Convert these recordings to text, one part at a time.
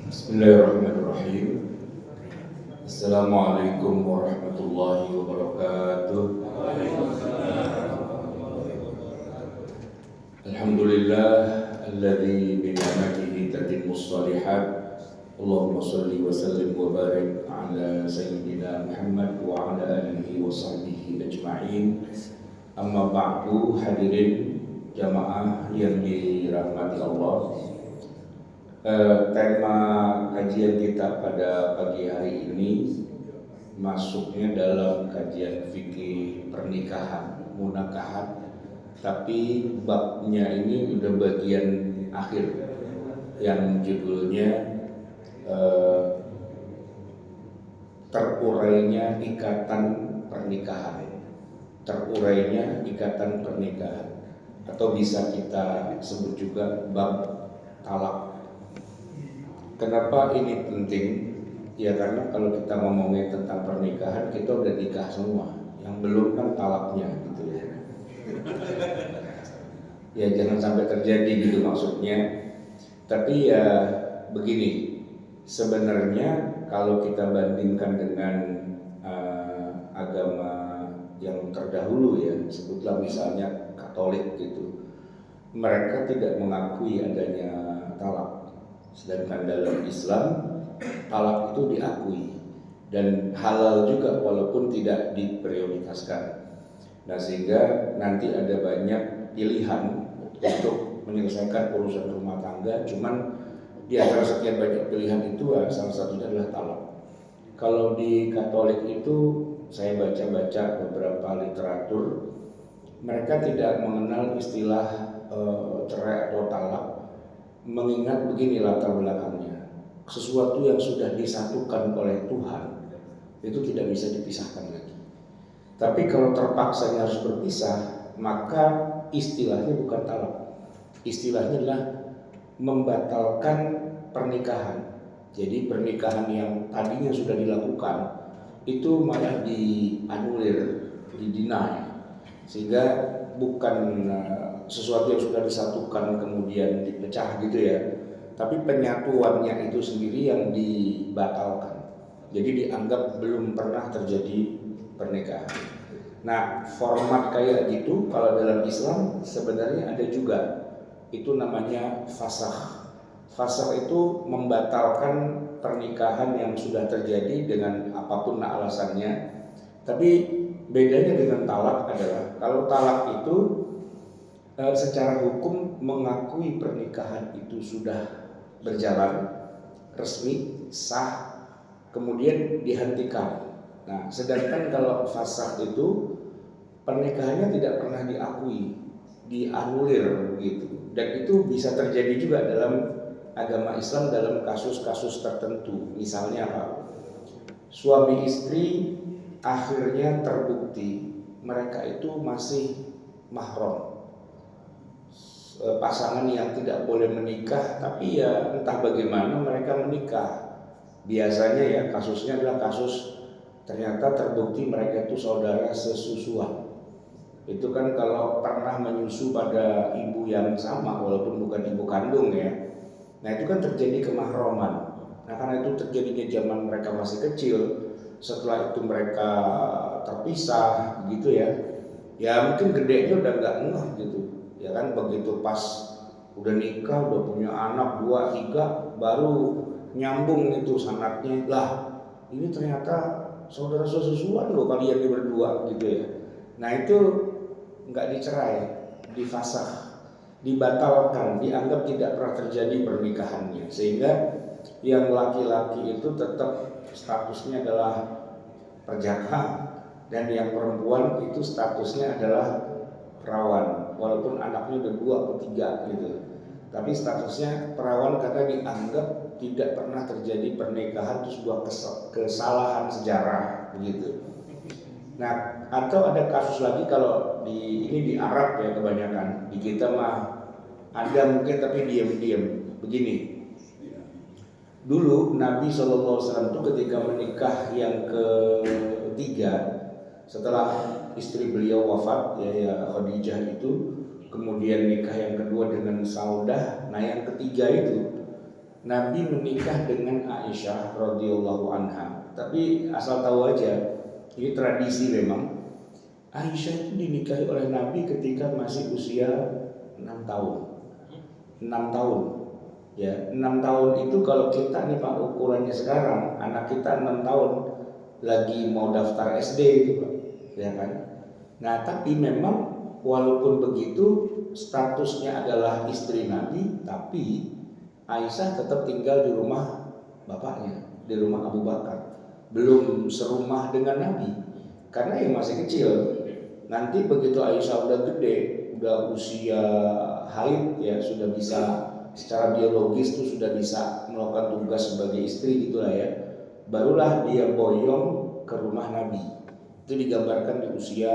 Bismillahirrahmanirrahim. Assalamualaikum warahmatullahi wabarakatuh. Alhamdulillah alladzi bi ni'matihi tatimmus shalihat. Allahumma shalli wa sallim wa barik ala sayyidina Muhammad wa ala alihi wa sahbihi ajma'in. Amma ba'du, hadirin jamaah yang dirahmati Allah. Tema kajian kita pada pagi hari ini masuknya dalam kajian fikih pernikahan, munakahat, tapi babnya ini udah bagian akhir yang judulnya terurainya ikatan pernikahan, atau bisa kita sebut juga bab talak. Kenapa ini penting? Ya karena kalau kita ngomongin tentang pernikahan, kita udah nikah semua. Yang belum kan talaknya gitu ya. Ya jangan sampai terjadi gitu maksudnya. Tapi ya begini, sebenarnya kalau kita bandingkan dengan agama yang terdahulu ya, sebutlah misalnya Katolik gitu, mereka tidak mengakui adanya talak. Sedangkan dalam Islam talak itu diakui dan halal juga walaupun tidak diprioritaskan. Nah sehingga nanti ada banyak pilihan untuk menyelesaikan urusan rumah tangga. Cuman di antara sekian banyak pilihan itu salah satunya adalah talak. Kalau di Katolik itu saya baca-baca beberapa literatur, mereka tidak mengenal istilah cerai atau talak. Mengingat begini latar belakangnya, sesuatu yang sudah disatukan oleh Tuhan itu tidak bisa dipisahkan lagi. Tapi kalau terpaksanya harus berpisah, maka istilahnya bukan talak, istilahnya adalah membatalkan pernikahan. Jadi pernikahan yang tadinya sudah dilakukan itu malah dianulir, dideny, sehingga bukan sesuatu yang sudah disatukan kemudian dipecah gitu ya, tapi penyatuannya itu sendiri yang dibatalkan. Jadi dianggap belum pernah terjadi pernikahan. Nah format kayak gitu kalau dalam Islam sebenarnya ada juga, itu namanya fasakh. Fasakh itu membatalkan pernikahan yang sudah terjadi dengan apapun alasannya. Tapi bedanya dengan talak adalah kalau talak itu secara hukum mengakui pernikahan itu sudah berjalan resmi, sah, kemudian dihentikan. Nah, sedangkan kalau fasakh itu pernikahannya tidak pernah diakui, dianulir begitu. Dan itu bisa terjadi juga dalam agama Islam dalam kasus-kasus tertentu. Misalnya apa? Suami istri akhirnya terbukti mereka itu masih mahram, pasangan yang tidak boleh menikah, tapi ya entah bagaimana mereka menikah. Biasanya ya kasusnya adalah kasus ternyata terbukti mereka itu saudara sesusuan. Itu kan kalau pernah menyusu pada ibu yang sama walaupun bukan ibu kandung ya. Nah itu kan terjadi kemahroman. Nah karena itu terjadinya zaman mereka masih kecil, setelah itu mereka terpisah gitu ya. Ya mungkin gedenya udah nggak ngeh gitu. Ya kan begitu pas udah nikah, udah punya anak 2, 3, baru nyambung itu sanatnya, lah ini ternyata saudara sesusuan loh kalian ini berdua gitu ya. Nah itu nggak dicerai, difasakh, dibatalkan, dianggap tidak pernah terjadi pernikahannya, sehingga yang laki-laki itu tetap statusnya adalah perjaka dan yang perempuan itu statusnya adalah perawan, walaupun anaknya udah 2 atau 3 gitu, tapi statusnya perawan karena dianggap tidak pernah terjadi pernikahan, itu sebuah kesalahan sejarah begitu. Nah atau ada kasus lagi kalau ini di Arab ya kebanyakan, di kita mah ada mungkin tapi diam-diam begini. Dulu Nabi SAW itu ketika menikah yang ketiga setelah istri beliau wafat ya Khadijah itu, kemudian nikah yang kedua dengan Saudah. Nah yang ketiga itu Nabi menikah dengan Aisyah radhiyallahu anha. Tapi asal tahu aja, ini tradisi memang. Aisyah itu dinikahi oleh Nabi ketika masih usia 6 tahun. 6 tahun. Ya, 6 tahun itu kalau kita nih Pak ukurannya sekarang, anak kita 6 tahun lagi mau daftar SD itu Pak. Ya kan? Nah, tapi memang walaupun begitu statusnya adalah istri Nabi, tapi Aisyah tetap tinggal di rumah bapaknya, di rumah Abu Bakar. Belum serumah dengan Nabi, karena yang masih kecil. Nanti begitu Aisyah udah gede, udah usia haid ya, sudah bisa secara biologis tuh sudah bisa melakukan tugas sebagai istri gitulah ya. Barulah dia boyong ke rumah Nabi. Itu digambarkan di usia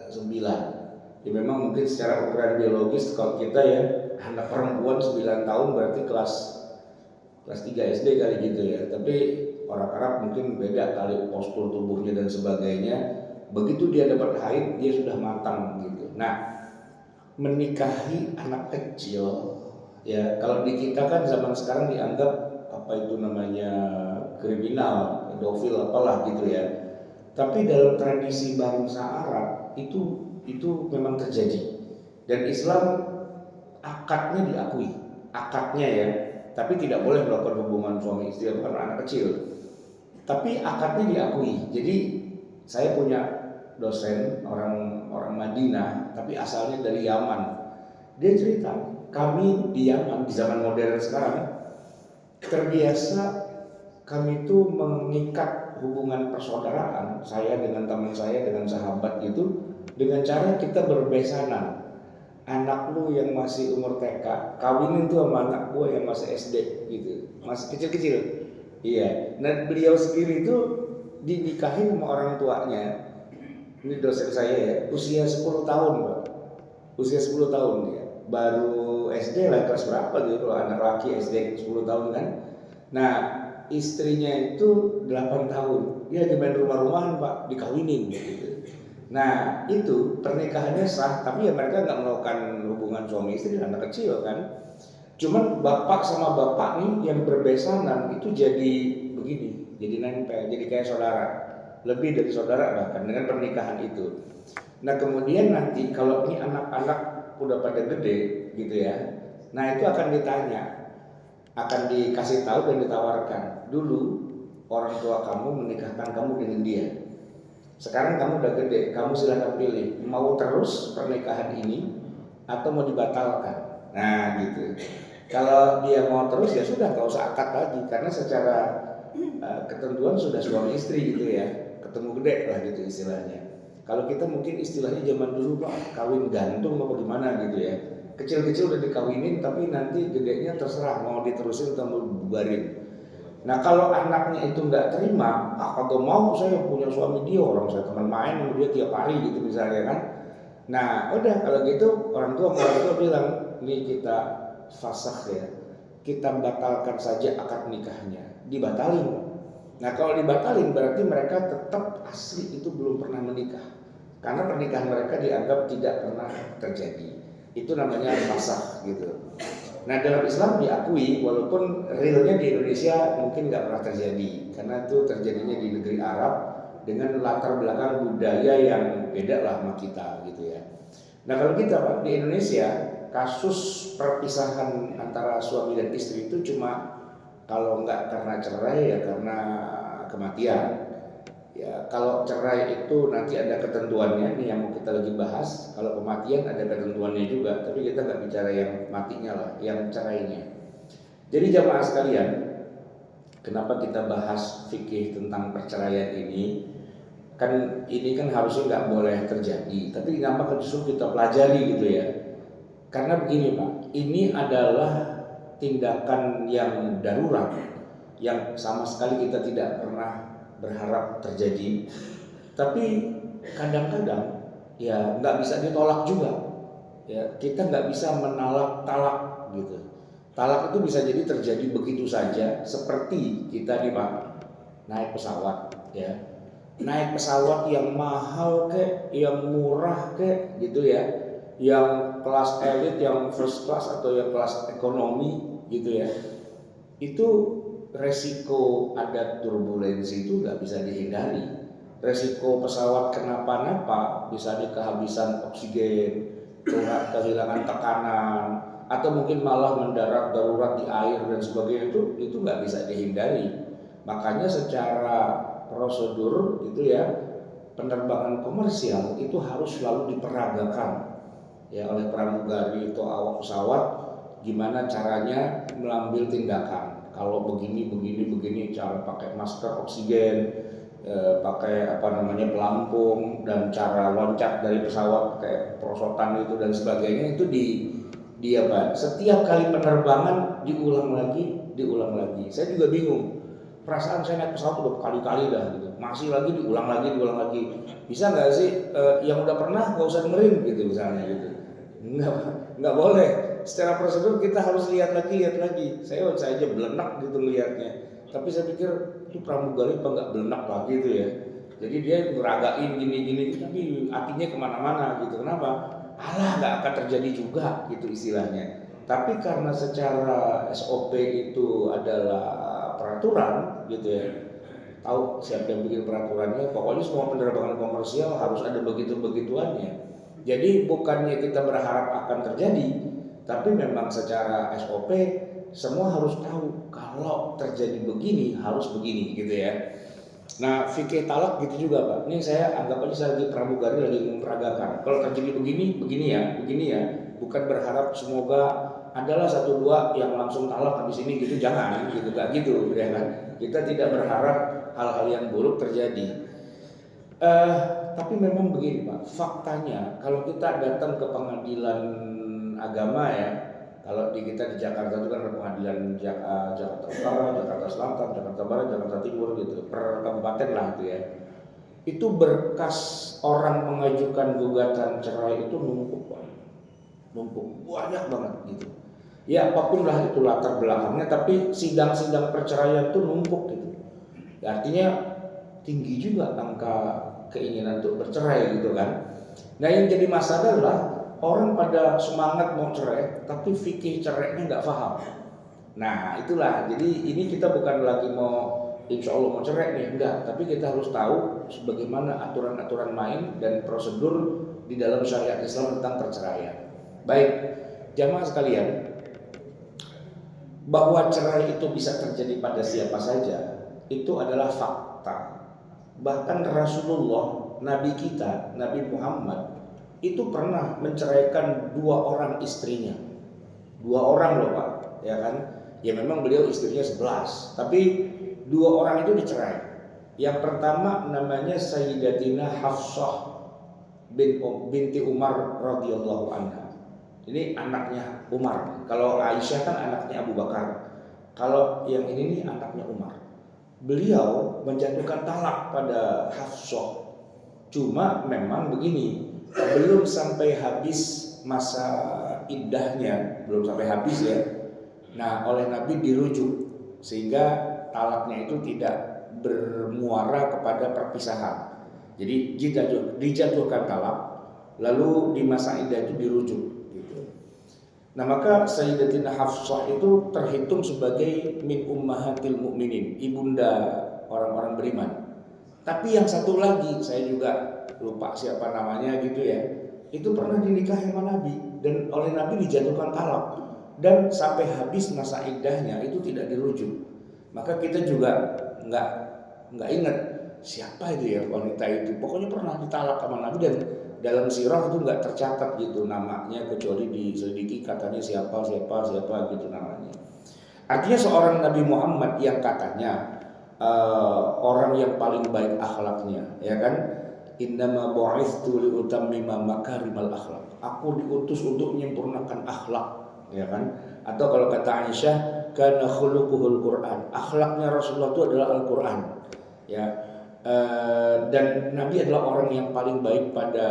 9. Ya memang mungkin secara ukuran biologis kalau kita ya anak perempuan 9 tahun berarti kelas 3 SD kali gitu ya. Tapi orang Arab mungkin beda kali postur tubuhnya dan sebagainya. Begitu dia dapat haid dia sudah matang gitu. Nah, menikahi anak kecil ya kalau di kita kan zaman sekarang dianggap apa itu namanya kriminal, pedofil apalah gitu ya. Tapi dalam tradisi bangsa Arab itu memang terjadi dan Islam akadnya diakui, akadnya ya, tapi tidak boleh melakukan hubungan suami istri karena anak kecil. Tapi akadnya diakui. Jadi saya punya dosen orang Madinah, tapi asalnya dari Yaman. Dia cerita, kami di Yaman di zaman modern sekarang terbiasa kami itu mengikat hubungan persaudaraan saya dengan teman saya dengan sahabat itu dengan cara kita berbesanan. Anak lu yang masih umur TK kawinin tuh sama anak gua yang masih SD gitu, masih kecil-kecil. Iya. Nah beliau sendiri itu dinikahin sama orang tuanya. Ini dosen saya ya, usia 10 tahun Pak. Usia 10 tahun dia. Baru SD lah kelas berapa gitu kalau anak laki SD 10 tahun kan. Nah istrinya itu 8 tahun. Dia di main rumah-rumahan Pak, dikawinin gitu. Nah itu pernikahannya sah, tapi ya mereka nggak melakukan hubungan suami istri dengan anak kecil kan. Cuman bapak sama bapak nih yang berbesanan itu jadi begini, jadi nempel, jadi kayak saudara, lebih dari saudara bahkan dengan pernikahan itu. Nah kemudian nanti kalau ini anak-anak udah pada gede gitu ya, nah itu akan ditanya, akan dikasih tahu dan ditawarkan. Dulu orang tua kamu menikahkan kamu dengan dia. Sekarang kamu udah gede, kamu silahkan pilih mau terus pernikahan ini atau mau dibatalkan. Nah gitu. Kalau dia mau terus ya sudah, nggak usah akad lagi karena secara ketentuan sudah suami istri gitu ya, ketemu gede lah gitu istilahnya. Kalau kita mungkin istilahnya zaman dulu Pak, kawin gantung apa gimana gitu ya. Kecil-kecil udah dikawinin tapi nanti gedenya terserah mau diterusin atau mau bubarin. Nah kalau anaknya itu nggak terima, kagak mau saya punya suami dia, orang saya teman main sama dia tiap hari gitu misalnya kan. Nah udah kalau gitu orang tua bilang, ini kita fasakh ya, kita batalkan saja akad nikahnya, dibatalin. Nah kalau dibatalin berarti mereka tetap asli itu belum pernah menikah, karena pernikahan mereka dianggap tidak pernah terjadi. Itu namanya fasakh gitu. Nah dalam Islam diakui walaupun realnya di Indonesia mungkin nggak pernah terjadi karena itu terjadinya di negeri Arab dengan latar belakang budaya yang beda lah sama kita gitu ya. Nah kalau kita Pak di Indonesia kasus perpisahan antara suami dan istri itu cuma kalau nggak karena cerai ya karena kematian. Ya, kalau cerai itu nanti ada ketentuannya, nih yang mau kita lagi bahas. Kalau kematian ada ketentuannya juga, tapi kita nggak bicara yang matinya lah, yang cerainya. Jadi jamaah sekalian, kenapa kita bahas fikih tentang perceraian ini? Kan ini kan harusnya nggak boleh terjadi, tapi kenapa justru kita pelajari gitu ya? Karena begini Pak, ini adalah tindakan yang darurat, yang sama sekali kita tidak pernah berharap terjadi, tapi kadang-kadang ya nggak bisa ditolak juga. Ya kita nggak bisa menolak talak gitu. Talak itu bisa jadi terjadi begitu saja, seperti kita nih Pak naik pesawat ya, naik pesawat yang mahal kek, yang murah kek gitu ya, yang kelas elit, yang first class atau yang kelas ekonomi gitu ya. itu resiko ada turbulensi itu nggak bisa dihindari. Resiko pesawat kenapa-napa, misalnya kehabisan oksigen, kehilangan tekanan, atau mungkin malah mendarat darurat di air dan sebagainya, itu nggak bisa dihindari. Makanya secara prosedur itu ya, penerbangan komersial itu harus selalu diperagakan ya oleh pramugari atau awak pesawat, gimana caranya mengambil tindakan. Kalau begini cara pakai masker oksigen, pakai pelampung, dan cara loncat dari pesawat kayak perosotan itu dan sebagainya, itu setiap kali penerbangan diulang lagi. Saya juga bingung. Perasaan saya naik pesawat udah berkali-kali dah gitu. Masih lagi diulang lagi. Bisa nggak sih yang udah pernah nggak usah dengerin gitu misalnya gitu. Nggak boleh. Secara prosedur kita harus lihat lagi. Saya aja belenak gitu lihatnya. Tapi saya pikir itu pramugari apa nggak belenak lagi itu ya. Jadi dia ngeragain gini tapi apinya kemana-mana gitu. Kenapa? Alah, nggak akan terjadi juga gitu istilahnya. Tapi karena secara SOP itu adalah peraturan gitu ya, tahu siapa yang bikin peraturannya, pokoknya semua penerbangan komersial harus ada begitu-begituannya. Jadi bukannya kita berharap akan terjadi, tapi memang secara SOP semua harus tahu kalau terjadi begini harus begini gitu ya. Nah, fikih talak gitu juga Pak. Ini saya anggap aja saya lagi pramugari lagi memperagakan. Kalau terjadi begini ya. Bukan berharap semoga adalah 1-2 yang langsung talak habis ini gitu, jangan gitu, gak gitu ya kan. Kita tidak berharap hal-hal yang buruk terjadi. Tapi memang begini Pak, faktanya kalau kita datang ke pengadilan agama ya, kalau kita di Jakarta itu kan ada pengadilan Jakarta Utara, Jakarta Selatan, Jakarta Barat, Jakarta Timur gitu, per kabupaten lah itu ya. Itu berkas orang mengajukan gugatan cerai itu numpuk banyak banget gitu. Ya apapun lah itu latar belakangnya, tapi sidang-sidang perceraian itu numpuk gitu. Ya, artinya tinggi juga angka keinginan untuk bercerai gitu kan. Nah yang jadi masalah adalah orang pada semangat mau cerai, tapi fikih cerainya nggak paham. Nah itulah, jadi ini kita bukan lagi mau insya Allah mau cerai nih, enggak. Tapi kita harus tahu bagaimana aturan-aturan main dan prosedur di dalam syariat Islam tentang perceraian. Baik, jamaah sekalian, bahwa cerai itu bisa terjadi pada siapa saja, itu adalah fakta. Bahkan Rasulullah, Nabi kita, Nabi Muhammad, itu pernah menceraikan 2 orang istrinya. 2 orang loh Pak, ya kan? Ya memang beliau istrinya 11, tapi 2 orang itu dicerai. Yang pertama namanya Sayyidatina Hafsah binti Umar radhiyallahu anha. Ini anaknya Umar. Kalau Aisyah kan anaknya Abu Bakar. Kalau yang ini nih anaknya Umar. Beliau menjatuhkan talak pada Hafsah. Cuma memang begini, belum sampai habis masa iddahnya, belum sampai habis ya. Nah, oleh Nabi dirujuk sehingga talaknya itu tidak bermuara kepada perpisahan. Jadi jika dijatuhkan talak, lalu di masa iddah itu dirujuk. Nah maka Sayyidatina Hafsah itu terhitung sebagai min ummahatil mu'minin, ibunda orang-orang beriman. Tapi yang satu lagi saya juga lupa siapa namanya gitu ya, itu pernah dinikahi sama Nabi dan oleh Nabi dijatuhkan talak, dan sampai habis masa iddahnya itu tidak dirujuk. Maka kita juga nggak ingat siapa itu ya wanita itu. Pokoknya pernah ditalak sama Nabi dan dalam sirah itu nggak tercatat gitu namanya, kecuali diselidiki katanya siapa gitu namanya. Artinya seorang Nabi Muhammad yang katanya orang yang paling baik akhlaknya, ya kan? Innama bu'itsu liutammima makarimal akhlak. Aku diutus untuk menyempurnakan akhlak, ya kan? Atau kalau kata Aisyah, kana khuluquhul Quran. Akhlaknya Rasulullah itu adalah Al-Quran, ya. Dan Nabi adalah orang yang paling baik pada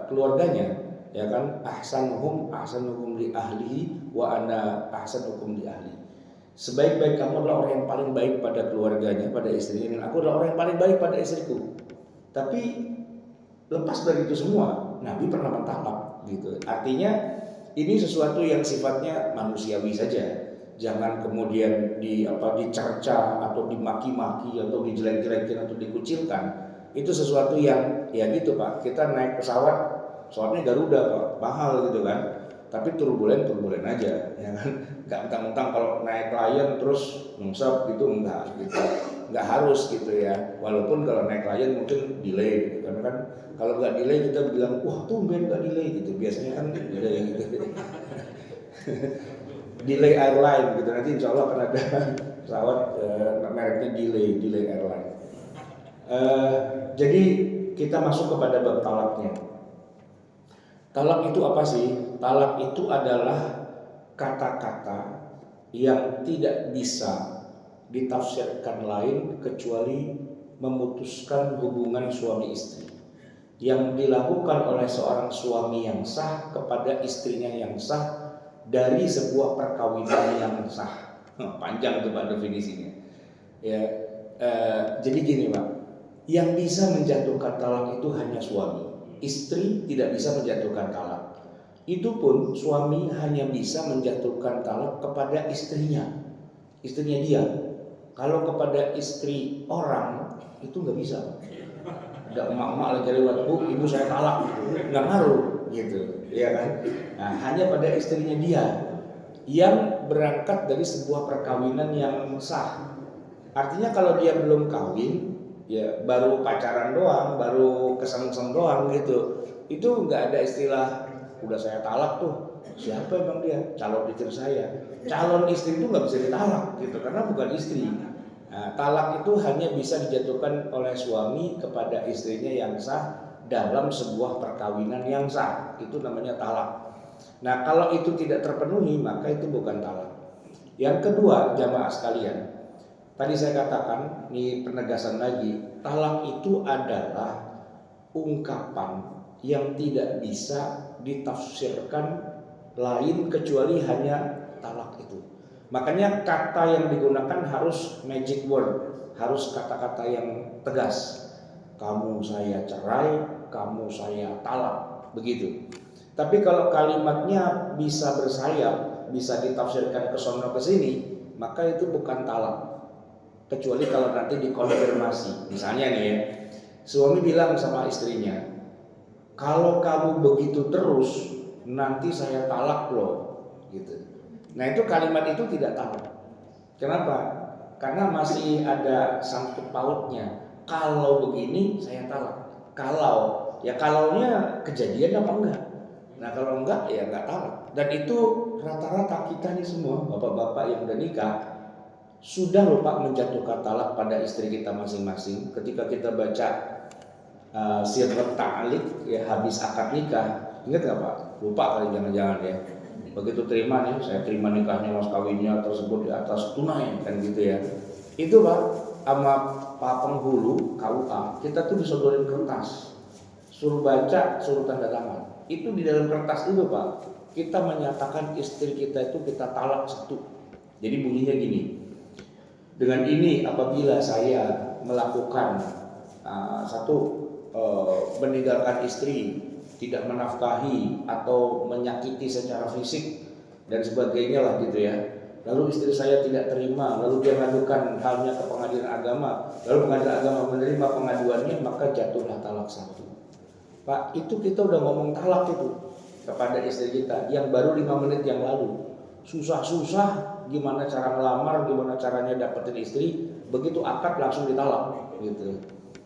keluarganya, ya kan? Ahsanuhum li ahlihi wa ana ahsanukum li ahli. Sebaik-baik kamu adalah orang yang paling baik pada keluarganya, pada istrinya, dan aku adalah orang yang paling baik pada istriku. Tapi lepas dari itu semua, Nabi pernah mentalak gitu. Artinya ini sesuatu yang sifatnya manusiawi saja. Jangan kemudian dicerca atau dimaki-maki atau dijelek-jelekin atau dikucilkan. Itu sesuatu yang ya gitu Pak. Kita naik pesawatnya Garuda Pak, mahal gitu kan. Tapi turbulen aja, ya kan. Nggak mentang-mentang kalau naik Lion terus nyungsep gitu, enggak gitu. Nggak harus gitu ya. Walaupun kalau naik Lion mungkin delay gitu. Karena kan kalau nggak delay kita bilang, wah tumben nggak delay gitu. Biasanya kan delay gitu. Delay airline gitu, nanti insya Allah akan ada pesawat mereknya delay airline. Jadi kita masuk kepada bab talaknya. Talak itu apa sih? Talak itu adalah kata-kata yang tidak bisa ditafsirkan lain kecuali memutuskan hubungan suami istri yang dilakukan oleh seorang suami yang sah kepada istrinya yang sah dari sebuah perkawinan yang sah. Panjang tuh Pak definisinya. Ya, jadi gini Pak, yang bisa menjatuhkan talak itu hanya suami. Istri tidak bisa menjatuhkan talak. Itu pun suami hanya bisa menjatuhkan talak kepada istrinya dia. Kalau kepada istri orang itu nggak bisa. Ada emak-emak lagi lewat, bu, ibu saya talak, gitu. Nggak ngaruh, gitu, ya kan? Nah, hanya pada istrinya dia yang berangkat dari sebuah perkawinan yang sah. Artinya kalau dia belum kawin, ya baru pacaran doang, baru kesem-sem doang gitu, itu nggak ada istilah udah saya talak tuh. Siapa emang dia? Calon istri saya. Calon istri itu nggak bisa ditalak gitu karena bukan istri. Nah, talak itu hanya bisa dijatuhkan oleh suami kepada istrinya yang sah dalam sebuah perkawinan yang sah. Itu namanya talak. Nah, kalau itu tidak terpenuhi maka itu bukan talak. Yang kedua, jamaah sekalian, tadi saya katakan, ini penegasan lagi, talak itu adalah ungkapan yang tidak bisa ditafsirkan lain kecuali hanya talak itu. Makanya kata yang digunakan harus magic word, harus kata-kata yang tegas. Kamu saya cerai, kamu saya talak, begitu. Tapi kalau kalimatnya bisa bersayap, bisa ditafsirkan ke sono ke sini, maka itu bukan talak. Kecuali kalau nanti dikonfirmasi. Misalnya nih ya, suami bilang sama istrinya, kalau kamu begitu terus nanti saya talak loh, gitu. Nah itu kalimat itu tidak talak. Kenapa? Karena masih ada sangkut pautnya. Kalau begini saya talak. Kalau, ya kalaunya kejadian apa enggak? Nah kalau enggak ya enggak talak. Dan itu rata-rata kita nih semua bapak-bapak yang udah nikah sudah lupa menjatuhkan talak pada istri kita masing-masing. Ketika kita baca sirat ta'liq ya habis akad nikah, ingat nggak Pak? Lupa kali jangan-jangan ya. Begitu terima nih, saya terima nikahnya mas kawinnya tersebut di atas tunai kan gitu ya. Itu Pak, sama Pak Penghulu KUA kita tuh disodorin kertas, suruh baca, suruh tanda tangan. Itu di dalam kertas itu Pak, kita menyatakan istri kita itu kita talak satu. Jadi bunyinya gini. Dengan ini apabila saya melakukan meninggalkan istri, tidak menafkahi atau menyakiti secara fisik dan sebagainya lah gitu ya. Lalu istri saya tidak terima, lalu dia mengadukan halnya ke pengadilan agama, lalu pengadilan agama menerima pengaduannya, maka jatuhlah talak satu. Pak, itu kita udah ngomong talak itu kepada istri kita yang baru 5 menit yang lalu. Susah-susah gimana cara melamar, gimana caranya dapetin istri, begitu akad langsung ditalak gitu.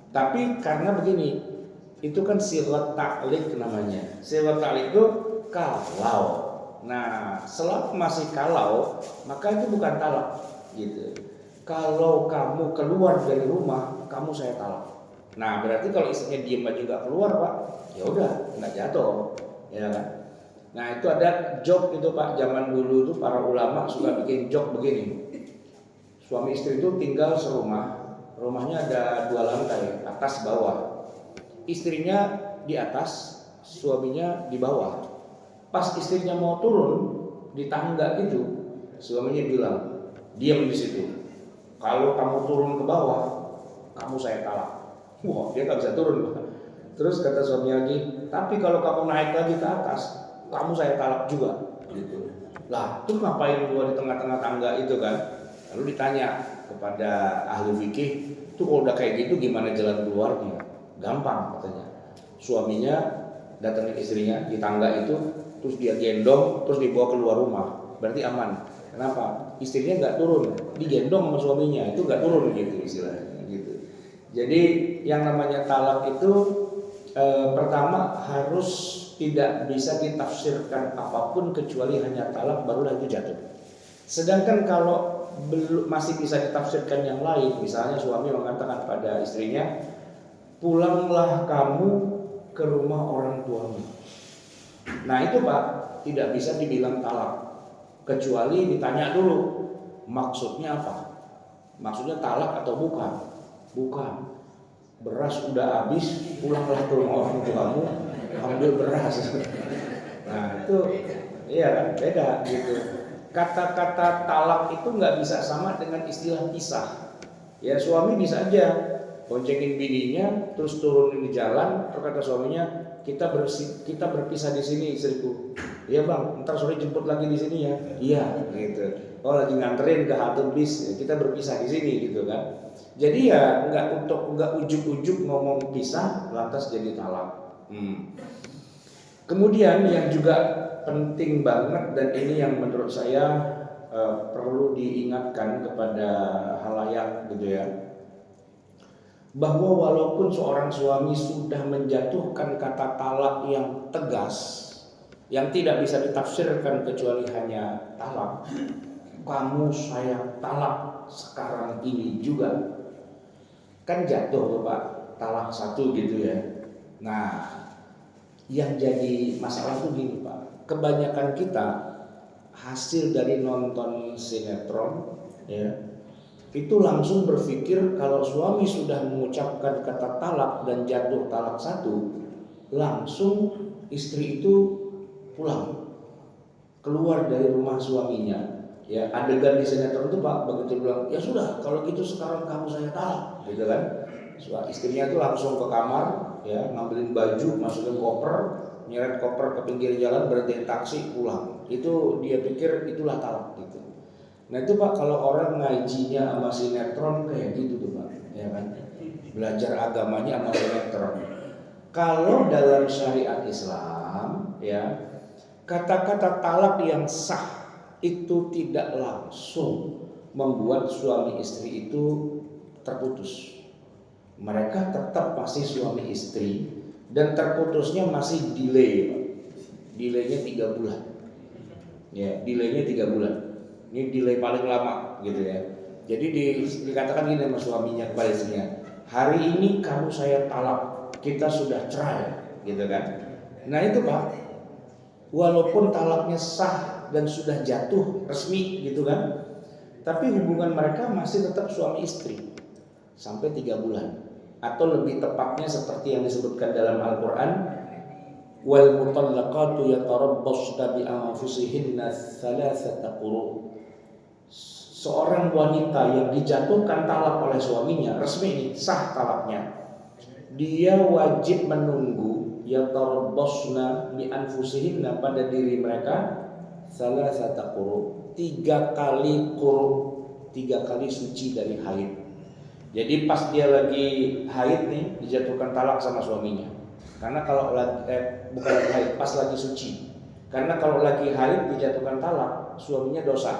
Tapi karena begini, itu kan sirat ta'liq namanya. Sirat ta'liq itu kalau. Nah, selama masih kalau, maka itu bukan talak gitu. Kalau kamu keluar dari rumah, kamu saya talak. Nah, berarti kalau istrinya diem aja nggak keluar Pak, ya udah nggak jatuh, ya kan? Nah itu ada joke itu Pak, zaman dulu itu para ulama suka bikin joke begini. Suami istri itu tinggal serumah, rumahnya ada 2 lantai, atas bawah. Istrinya di atas, suaminya di bawah. Pas istrinya mau turun di tangga itu, suaminya bilang, diam di situ. Kalau kamu turun ke bawah, kamu saya talak. Wah, dia nggak bisa turun. Terus kata suami lagi, tapi kalau kamu naik lagi ke atas, kamu saya talak juga gitu. Lah, tuh ngapain gua di tengah-tengah tangga itu kan? Lalu ditanya kepada ahli fikih, tuh kalau udah kayak gitu gimana jalan keluarnya? Gampang katanya. Suaminya datangin istrinya di tangga itu, terus dia gendong, terus dibawa keluar rumah. Berarti aman. Kenapa? Istrinya nggak turun, digendong sama suaminya, itu nggak turun gitu istilahnya gitu. Jadi yang namanya talak itu pertama harus tidak bisa ditafsirkan apapun kecuali hanya talak, barulah itu jatuh. Sedangkan kalau belum masih bisa ditafsirkan yang lain, misalnya suami mengatakan pada istrinya, pulanglah kamu ke rumah orang tuamu. Nah itu Pak, tidak bisa dibilang talak, kecuali ditanya dulu maksudnya apa. Maksudnya talak atau bukan? Bukan. Beras udah habis, pulanglah ke rumah orang tuamu, ambil beras. Nah itu iya kan, beda gitu. Kata-kata talak itu nggak bisa sama dengan istilah pisah. Ya suami bisa aja boncengin bininya, terus turunin di jalan, terus kata suaminya, kita berpisah di sini istriku. Iya bang, ntar sore jemput lagi di sini ya. Iya gitu. Oh lagi nganterin ke halte bis, ya, kita berpisah di sini gitu kan. Jadi ya nggak ujuk-ujuk ngomong pisah lantas jadi talak. Kemudian yang juga penting banget dan ini yang menurut saya perlu diingatkan kepada halayak gitu ya, bahwa walaupun seorang suami sudah menjatuhkan kata talak yang tegas, yang tidak bisa ditafsirkan kecuali hanya talak, kamu saya talak sekarang ini juga, kan jatuh tuh Pak, talak satu gitu ya. Nah yang jadi masalah tuh gini Pak, kebanyakan kita hasil dari nonton sinetron ya, itu langsung berpikir kalau suami sudah mengucapkan kata talak dan jatuh talak satu, langsung istri itu pulang, keluar dari rumah suaminya. Ya adegan di sinetron itu Pak, begitu bilang ya sudah kalau gitu sekarang kamu saya talak, gitu kan. Istrinya itu langsung ke kamar, ya ngambilin baju, masukin koper, nyeret koper ke pinggir jalan, berhenti taksi, pulang. Itu dia pikir itulah talak gitu. Nah itu Pak, kalau orang ngajinya sama sinetron kayak gitu tuh Pak, ya kan, belajar agamanya sama sinetron. Kalau dalam syariat Islam ya, kata-kata talak yang sah itu tidak langsung membuat suami istri itu terputus. Mereka tetap masih suami istri dan terputusnya masih delay Pak. Delaynya 3 bulan. Ya, delaynya 3 bulan. Ini delay paling lama gitu ya. Jadi dikatakan gini sama suaminya kepada istrinya, hari ini kamu saya talak, kita sudah cerai gitu kan. Nah itu Pak, walaupun talaknya sah dan sudah jatuh resmi gitu kan, tapi hubungan mereka masih tetap suami istri sampai 3 bulan. Atau lebih tepatnya seperti yang disebutkan dalam Al-Quran, wal mutallaqatu yatarabbasna bi anfusihinna thalathata quru. Seorang wanita yang dijatuhkan talak oleh suaminya, resmi ini sah talaknya, dia wajib menunggu yatarabbasna bi anfusihinna pada diri mereka thalathata quru, 3 kali quru, 3 kali suci dari haid. Jadi pas dia lagi haid nih dijatuhkan talak sama suaminya. Karena kalau bukan lagi haid, pas lagi suci. Karena kalau lagi haid dijatuhkan talak, suaminya dosa.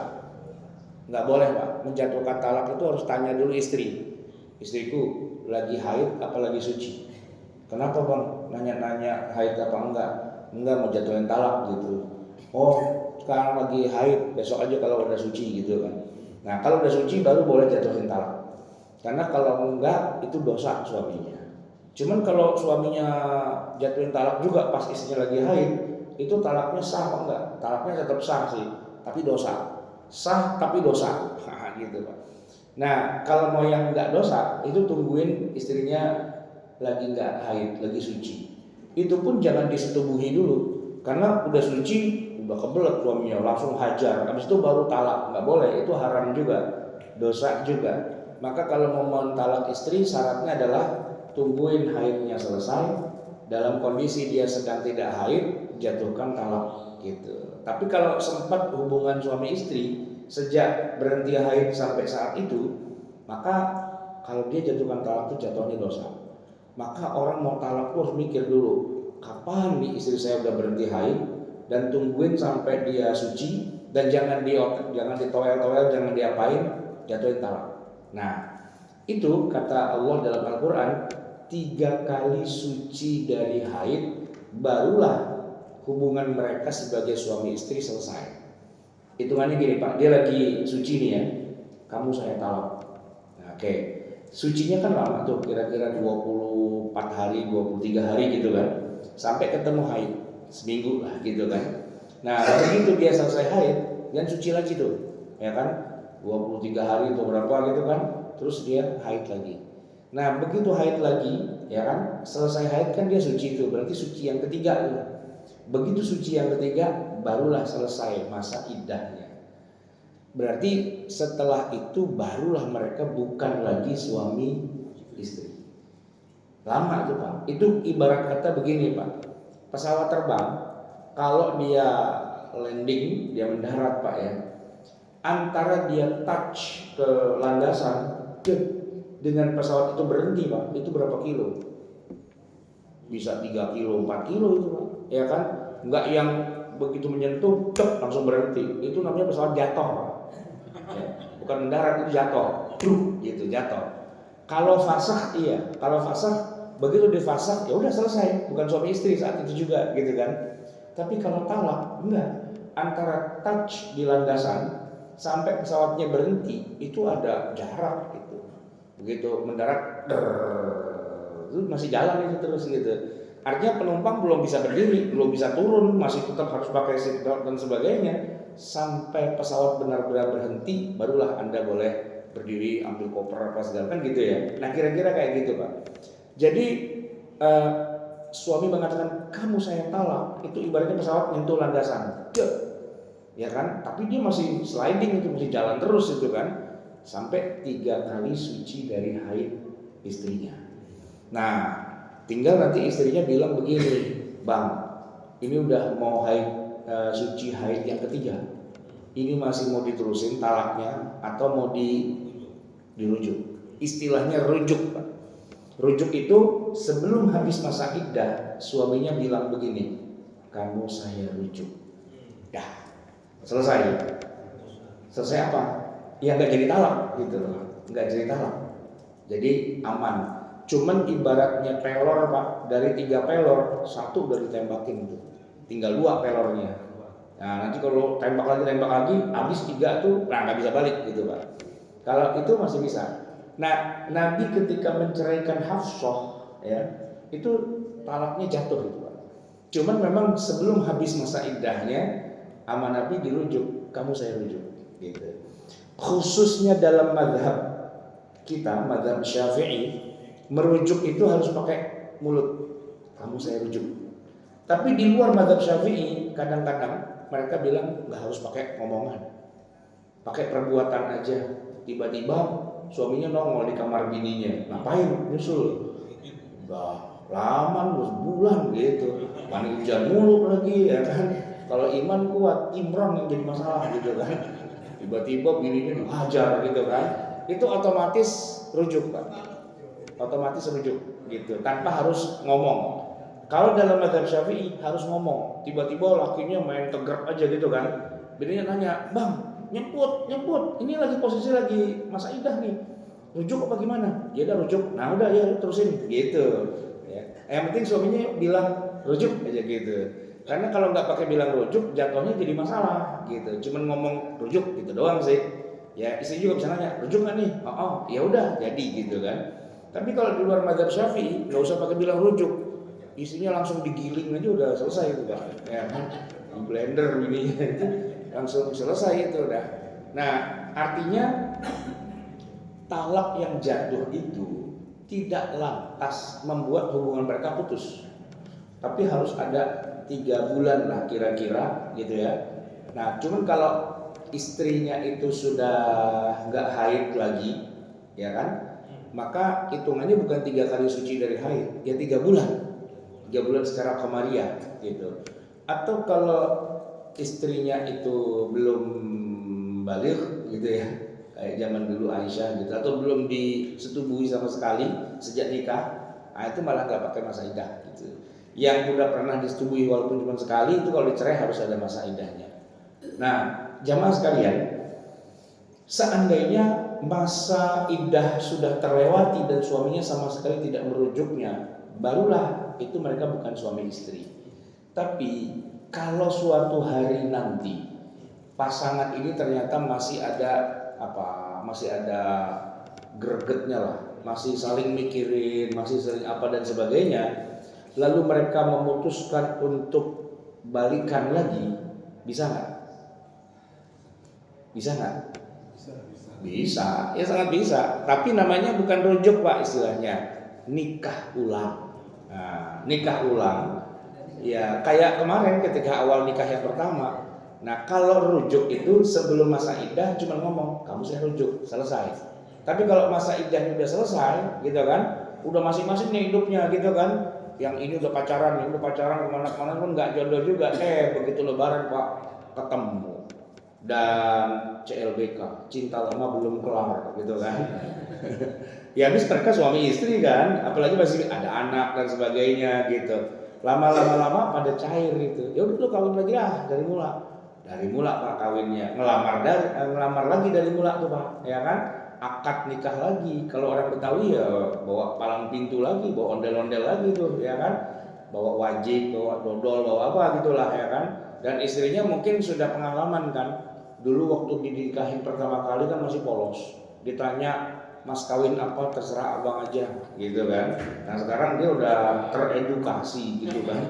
Nggak boleh Pak, menjatuhkan talak itu harus tanya dulu istri. Istriku lagi haid apa lagi suci? Kenapa Bang? Nanya-nanya haid apa enggak? Enggak, mau jatuhin talak gitu. Oh sekarang lagi haid, besok aja kalau udah suci gitu kan. Nah kalau udah suci baru boleh jatuhin talak. Karena kalau enggak itu dosa suaminya. Cuman kalau suaminya jatuhin talak juga pas istrinya lagi haid, itu talaknya sah apa enggak? Talaknya tetap sah sih, tapi dosa. Sah tapi dosa. Gitu Pak. Nah, kalau mau yang enggak dosa, itu tungguin istrinya lagi enggak haid, lagi suci. Itu pun jangan disetubuhi dulu. Karena udah suci, udah kebelet suaminya, langsung hajar. Habis itu baru talak, enggak boleh, itu haram juga. Dosa juga. Maka kalau mau mentalak istri, syaratnya adalah tungguin haidnya selesai. Dalam kondisi dia sedang tidak haid, jatuhkan talak gitu. Tapi kalau sempat hubungan suami istri sejak berhenti haid sampai saat itu, maka kalau dia jatuhkan talak itu jatuhnya dosa. Maka orang mau talak tuh harus mikir dulu, kapan nih istri saya udah berhenti haid, dan tungguin sampai dia suci, dan jangan ditowel-towel, jangan diapain, jatuhin talak. Nah, itu kata Allah dalam Al-Quran, 3 kali suci dari haid barulah hubungan mereka sebagai suami istri selesai. Hitungannya gini Pak, dia lagi suci nih ya, kamu saya talak. Nah, oke. Sucinya kan lama tuh, kira-kira 24 hari, 23 hari gitu kan, sampai ketemu haid, seminggu lah gitu kan. Nah, begitu dia selesai haid, dan suci lagi tuh, ya kan, 23 hari atau berapa gitu kan, terus dia haid lagi. Nah, begitu haid lagi, ya kan, selesai haid kan dia suci itu, berarti suci yang ketiga tuh. Begitu suci yang ketiga, barulah selesai masa iddahnya. Berarti setelah itu barulah mereka bukan lagi suami istri. Lama itu Pak. Itu ibarat kata begini Pak. Pesawat terbang, kalau dia landing, dia mendarat Pak ya, antara dia touch ke landasan dengan pesawat itu berhenti Pak, itu berapa kilo? Bisa 3 kilo, 4 kilo itu Pak. Ya kan? Enggak yang begitu menyentuh langsung berhenti. Itu namanya pesawat jatuh Pak. Ya, bukan mendarat, itu jatuh, gitu jatuh. Kalau fasah iya, kalau fasah begitu difasah ya udah selesai, bukan suami istri saat itu juga, gitu kan. Tapi kalau talak enggak, antara touch di landasan sampai pesawatnya berhenti itu ada jarak gitu. Begitu mendarat, itu masih jalan itu terus gitu. Artinya penumpang belum bisa berdiri, belum bisa turun, masih tetap harus pakai seatbelt dan sebagainya. Sampai pesawat benar-benar berhenti, barulah Anda boleh berdiri, ambil koper apa segala kan gitu ya. Nah kira-kira kayak gitu Pak. Jadi suami mengatakan kamu saya talak, itu ibaratnya pesawat nyentuh landasan, ya kan? Tapi dia masih sliding itu, masih jalan terus itu kan, sampai 3 kali suci dari haid istrinya. Nah tinggal nanti istrinya bilang begini, Bang, ini udah mau haid suci haid yang ketiga, ini masih mau diterusin talaknya atau mau dirujuk? Istilahnya rujuk Pak. Rujuk itu sebelum habis masa iddah, suaminya bilang begini, kamu saya rujuk. Dah, selesai. Selesai apa? Ya nggak jadi talak gitu loh, nggak jadi talak. Jadi aman. Cuman ibaratnya pelor Pak, dari 3 pelor 1 udah ditembakin tuh. Tinggal 2 pelornya. Nah nanti kalau tembak lagi, habis 3 tuh, nah nggak bisa balik gitu Pak. Kalau itu masih bisa. Nah Nabi ketika menceraikan Hafsah, ya itu talaknya jatuh itu Pak. Cuman memang sebelum habis masa iddahnya, sama Nabi dirujuk, kamu saya rujuk, gitu. Khususnya dalam madhab kita, madhab Syafi'i, merujuk itu harus pakai mulut, kamu saya rujuk. Tapi di luar madhab Syafi'i kadang-kadang mereka bilang nggak harus pakai ngomongan, pakai perbuatan aja. Tiba-tiba suaminya nongol di kamar bininya, ngapain nyusul? Udah lama, sebulan gitu, panik hujan mulu lagi ya kan. Kalau iman kuat, Imran yang jadi masalah gitu kan. Tiba-tiba bininya dihajar gitu kan, itu otomatis rujuk Pak, otomatis rujuk gitu, tanpa harus ngomong. Kalau dalam mazhab Syafi'i harus ngomong. Tiba-tiba lakinya main tegar aja gitu kan. Bininya tanya, "Bang, nyemput. Ini lagi posisi lagi masa iddah nih. Rujuk apa gimana?" Ya udah rujuk. Nah, udah ya terusin gitu. Ya. Yang penting suaminya bilang rujuk aja gitu. Karena kalau nggak pakai bilang rujuk, jatuhnya jadi masalah gitu. Cuman ngomong rujuk gitu doang sih. Ya, istri juga bisa nanya, "Rujuk nggak nih?" Oh, ya udah jadi gitu kan. Tapi kalau di luar mazhab Syafi'i, nggak usah pakai bilang rujuk. Isinya langsung digiling aja udah selesai itu Pak. Ya kan? Di blender ininya itu langsung selesai itu udah. Nah, artinya talak yang jatuh itu tidak lantas membuat hubungan mereka putus. Tapi harus ada 3 bulan lah kira-kira gitu ya. Nah, cuman kalau istrinya itu sudah nggak haid lagi, ya kan? Maka hitungannya bukan 3 kali suci dari haid, ya 3 bulan. 3 bulan secara komariah gitu. Atau kalau istrinya itu belum balik gitu ya, kayak zaman dulu Aisyah gitu, atau belum disetubuhi sama sekali sejak nikah, nah itu malah nggak pakai masa iddah gitu. Yang udah pernah disetubuhi walaupun cuma sekali itu kalau dicerai harus ada masa iddahnya. Nah, jamaah sekalian, seandainya masa iddah sudah terlewati dan suaminya sama sekali tidak merujuknya, barulah itu mereka bukan suami istri. Tapi kalau suatu hari nanti pasangan ini ternyata masih ada masih ada gregetnya lah, masih saling mikirin, masih saling apa dan sebagainya, lalu mereka memutuskan untuk balikan lagi, bisa nggak? Bisa nggak? Bisa, ya sangat bisa. Tapi namanya bukan rujuk Pak, istilahnya nikah ulang. Nah, nikah ulang, ya kayak kemarin ketika awal nikah yang pertama. Nah kalau rujuk itu sebelum masa iddah cuma ngomong, kamu saya rujuk, selesai. Tapi kalau masa iddahnya udah selesai, gitu kan, udah masing-masing nih hidupnya, gitu kan. Yang ini udah pacaran, kemana-kemana pun nggak jodoh juga. Begitu lebaran Pak, ketemu dan CLBK, cinta lama belum kelar, gitu kan. Ya habis mereka suami istri kan, apalagi masih ada anak dan sebagainya gitu. Lama-lama pada cair gitu. Ya udah lu kawin lagi lah dari mula. Dari mula Pak kawinnya, ngelamar lagi dari mula tuh Pak, ya kan? Akad nikah lagi. Kalau orang Betawi ya bawa palang pintu lagi, bawa ondel-ondel lagi tuh, ya kan? Bawa wajib, bawa dodol, bawa apa gitulah, ya kan? Dan istrinya mungkin sudah pengalaman kan. Dulu waktu dinikahin pertama kali kan masih polos. Ditanya, Mas kawin apa, terserah abang aja, gitu kan. Nah sekarang dia udah teredukasi gitu kan.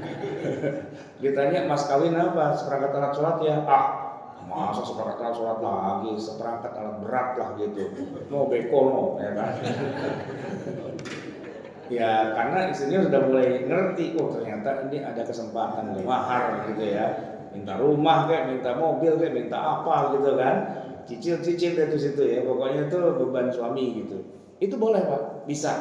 Ditanya Mas kawin apa, seperangkat alat sholat ya. Masa seperangkat alat sholat lagi, seperangkat alat berat lah gitu. No beko no, ya kan. Ya karena istrinya sudah mulai ngerti, oh ternyata ini ada kesempatan mahar gitu ya. Minta rumah kayak, minta mobil kayak, minta apa gitu kan. Cicil-cicil dari situ ya, pokoknya itu beban suami gitu. Itu boleh Pak, bisa.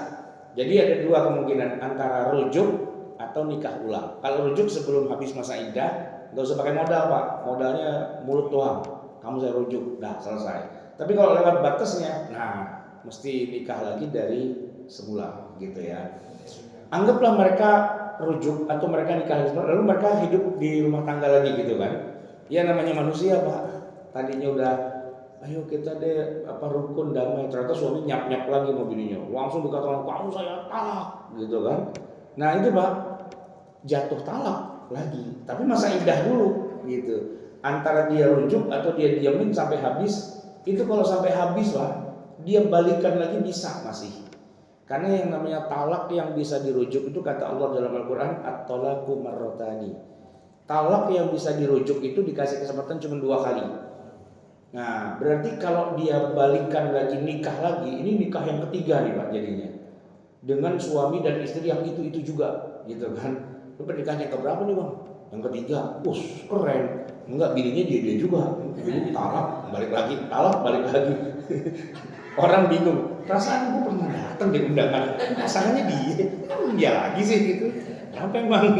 Jadi ada dua kemungkinan, antara rujuk atau nikah ulang. Kalau rujuk sebelum habis masa iddah, nggak usah pakai modal Pak, modalnya mulut doang. Kamu saya rujuk, dah selesai. Tapi kalau lewat batasnya, nah mesti nikah lagi dari semula gitu ya. Anggaplah mereka rujuk atau mereka nikah lalu mereka hidup di rumah tangga lagi gitu kan. Ya namanya manusia Pak, tadinya udah ayo kita deh rukun damai, ternyata suami nyap lagi sama bininya, langsung dikatakan kamu saya talak gitu kan. Nah itu Pak, jatuh talak lagi, tapi masa iddah dulu gitu. Antara dia rujuk atau dia diamin sampai habis, itu kalau sampai habis Pak, dia balikan lagi bisa masih. Karena yang namanya talak yang bisa dirujuk itu kata Allah dalam Al-Quran, at-talaqu marratani. Talak yang bisa dirujuk itu dikasih kesempatan cuma 2 kali. Nah, berarti kalau dia balikan lagi, nikah lagi, ini nikah yang ketiga nih Pak jadinya. Dengan suami dan istri yang itu juga, gitu kan. Itu pernikahan yang keberapa nih Bang? Yang ketiga. Keren. Enggak, bininya dia juga. Talak, balik lagi, talak, balik lagi. Orang bingung. Perasaan gue pernah datang di undangan, pasangannya dia lagi sih gitu. Kenapa emang?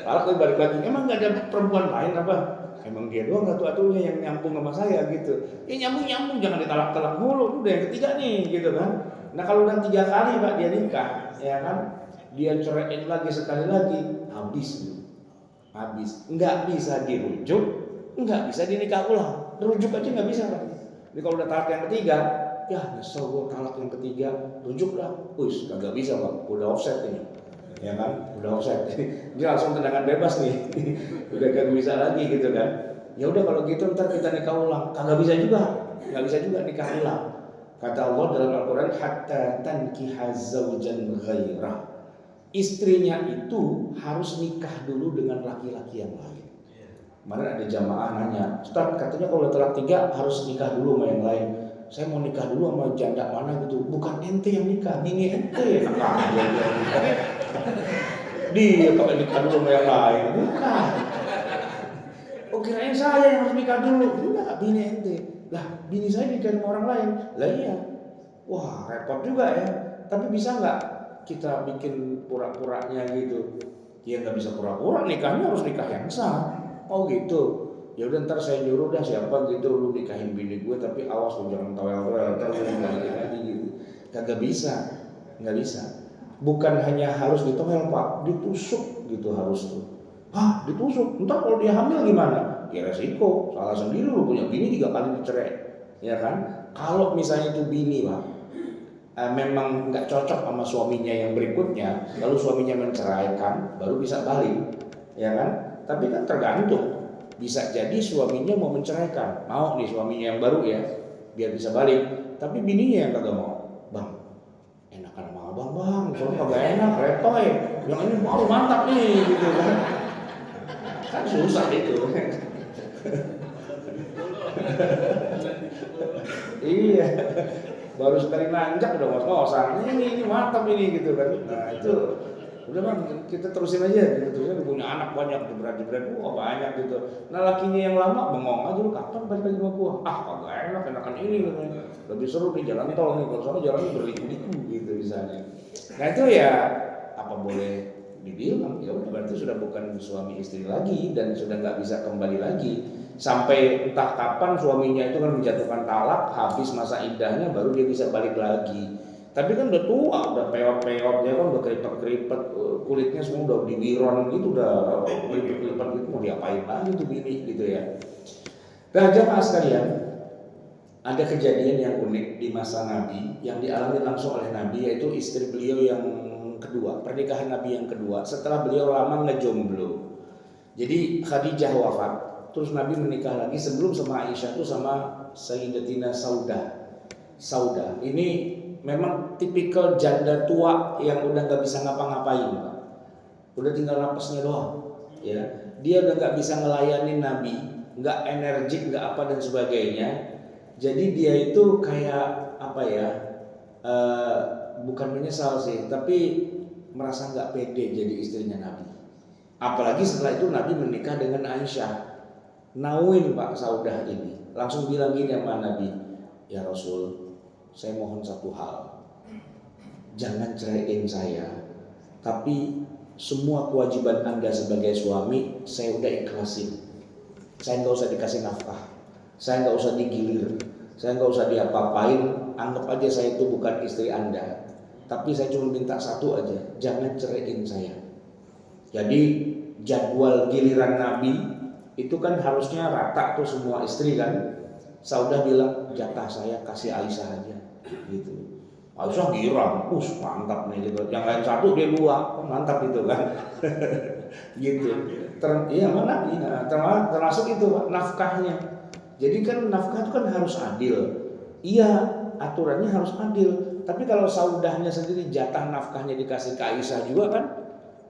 Talak balik lagi. Emang nggak ada perempuan lain apa? Emang dia doang satu-satunya yang nyambung sama saya gitu. Ya nyambung, jangan ditalak-talak mulu. Udah yang ketiga nih gitu kan. Nah kalau udah 3 kali Pak dia nikah, ya kan, dia ceraiin lagi sekali lagi, habis. Nggak bisa dirujuk, nggak bisa dinikah ulang. Rujuk aja nggak bisa Pak. Jadi kalau udah talak yang ketiga, ya nyesel gue talak yang ketiga, rujuk lah. Kagak bisa Pak, udah offset ini. Ya kan, udah offset. Dia langsung tendangan bebas nih. Udah gak bisa lagi gitu kan. Ya udah kalau gitu ntar kita nikah ulang. Kagak bisa juga. Gak bisa juga nikah ulang. Kata Allah dalam Al-Quran, hatta tankiha zawjan ghairah. Istrinya itu harus nikah dulu dengan laki-laki yang lain. Kemarin ada jamaah nanya, Ustaz katanya kalau talak 3 harus nikah dulu sama yang lain. Saya mau nikah dulu sama janda mana gitu. Bukan ente yang nikah, bini ente. Dia kalau nikah dulu sama yang lain. Bukan. Oh kirain saya yang harus nikah dulu. Enggak, bini ente. Lah bini saya nikah sama orang lain. Lah iya. Wah repot juga ya. Tapi bisa nggak kita bikin pura-puranya gitu? Ya nggak bisa pura-pura, nikahnya harus nikah yang sah. Oh gitu. Ya udah ntar saya nyuruh dah siapa gitu lu nikahin bini gue, tapi awas lu jangan tawel-tawel ntar lu balikin lagi gitu. Kagak bisa, nggak bisa. Bukan hanya harus ditowel Pak, ditusuk gitu harus tuh. Hah, ditusuk? Ntar kalau dia hamil gimana? Ya resiko, salah sendiri lu punya bini 3 kali dicerai, ya kan? Kalau misalnya itu bini Pak, memang nggak cocok sama suaminya yang berikutnya, lalu suaminya menceraikan, baru bisa balik, ya kan? Tapi kan tergantung. Bisa jadi suaminya mau menceraikan, mau nih suaminya yang baru ya, biar bisa balik. Tapi bininya yang kagak mau. Bang, enakan sama abang bang, soalnya kagak enak, retoy. Yang ini baru mantap nih, gitu kan. Kan susah itu. Iya, baru sekali nanjak udah ngos-ngosan. Ini mantap ini gitu kan. Nah itu udah bang, kita terusin aja, kita terusin. Punya anak banyak, jebret-jebret, banyak gitu. Nah lakinya yang lama bengong aja, lu kapan balik lagi sama gua? Ah kagak enak, enakan ini katanya. Lebih seru nih jalan tol nih, kalau soalnya jalannya berliku-liku gitu misalnya. Nah itu ya apa boleh dibilang, ya udah berarti sudah bukan suami istri lagi dan sudah nggak bisa kembali lagi. Sampai entah kapan suaminya itu kan menjatuhkan talak, habis masa iddahnya baru dia bisa balik lagi. Tapi kan udah tua, udah peot-peot, dia kan udah keripet-keripet, kulitnya semua udah diwiron gitu, udah keripet-keripet gitu, mau diapain lagi tuh bini gitu ya. Nah jamaah sekalian, ada kejadian yang unik di masa Nabi yang dialami langsung oleh Nabi, yaitu istri beliau yang kedua, pernikahan Nabi yang kedua setelah beliau lama ngejomblo. Jadi Khadijah wafat, terus Nabi menikah lagi sebelum sama Aisyah tuh sama Sayyidatina Saudah. Ini memang tipikal janda tua yang udah nggak bisa ngapa-ngapain, Pak. Udah tinggal napasnya doang, ya. Dia udah nggak bisa ngelayanin Nabi, nggak energik, nggak apa dan sebagainya. Jadi dia itu kayak apa ya? Bukan menyesal sih, tapi merasa nggak pede jadi istrinya Nabi. Apalagi setelah itu Nabi menikah dengan Aisyah. Nauin Pak Saudah ini, langsung bilang gini sama Nabi, ya Rasul, saya mohon satu hal, jangan ceraiin saya, tapi semua kewajiban Anda sebagai suami saya udah ikhlasin. Saya nggak usah dikasih nafkah, saya nggak usah digilir, saya nggak usah diapa-apain, anggap aja saya itu bukan istri Anda. Tapi saya cuma minta satu aja, jangan ceraiin saya. Jadi jadwal giliran Nabi itu kan harusnya rata tuh semua istri kan. Saudah bilang jatah saya kasih Aisyah aja gitu. Aisyah girang, mantap nih gitu. Yang lain satu dia dua, mantap itu kan. Gitu. Iya mana? Termasuk itu nafkahnya. Jadi kan nafkah itu kan harus adil. Iya, aturannya harus adil. Tapi kalau Saudahnya sendiri jatah nafkahnya dikasih ke Aisyah juga kan,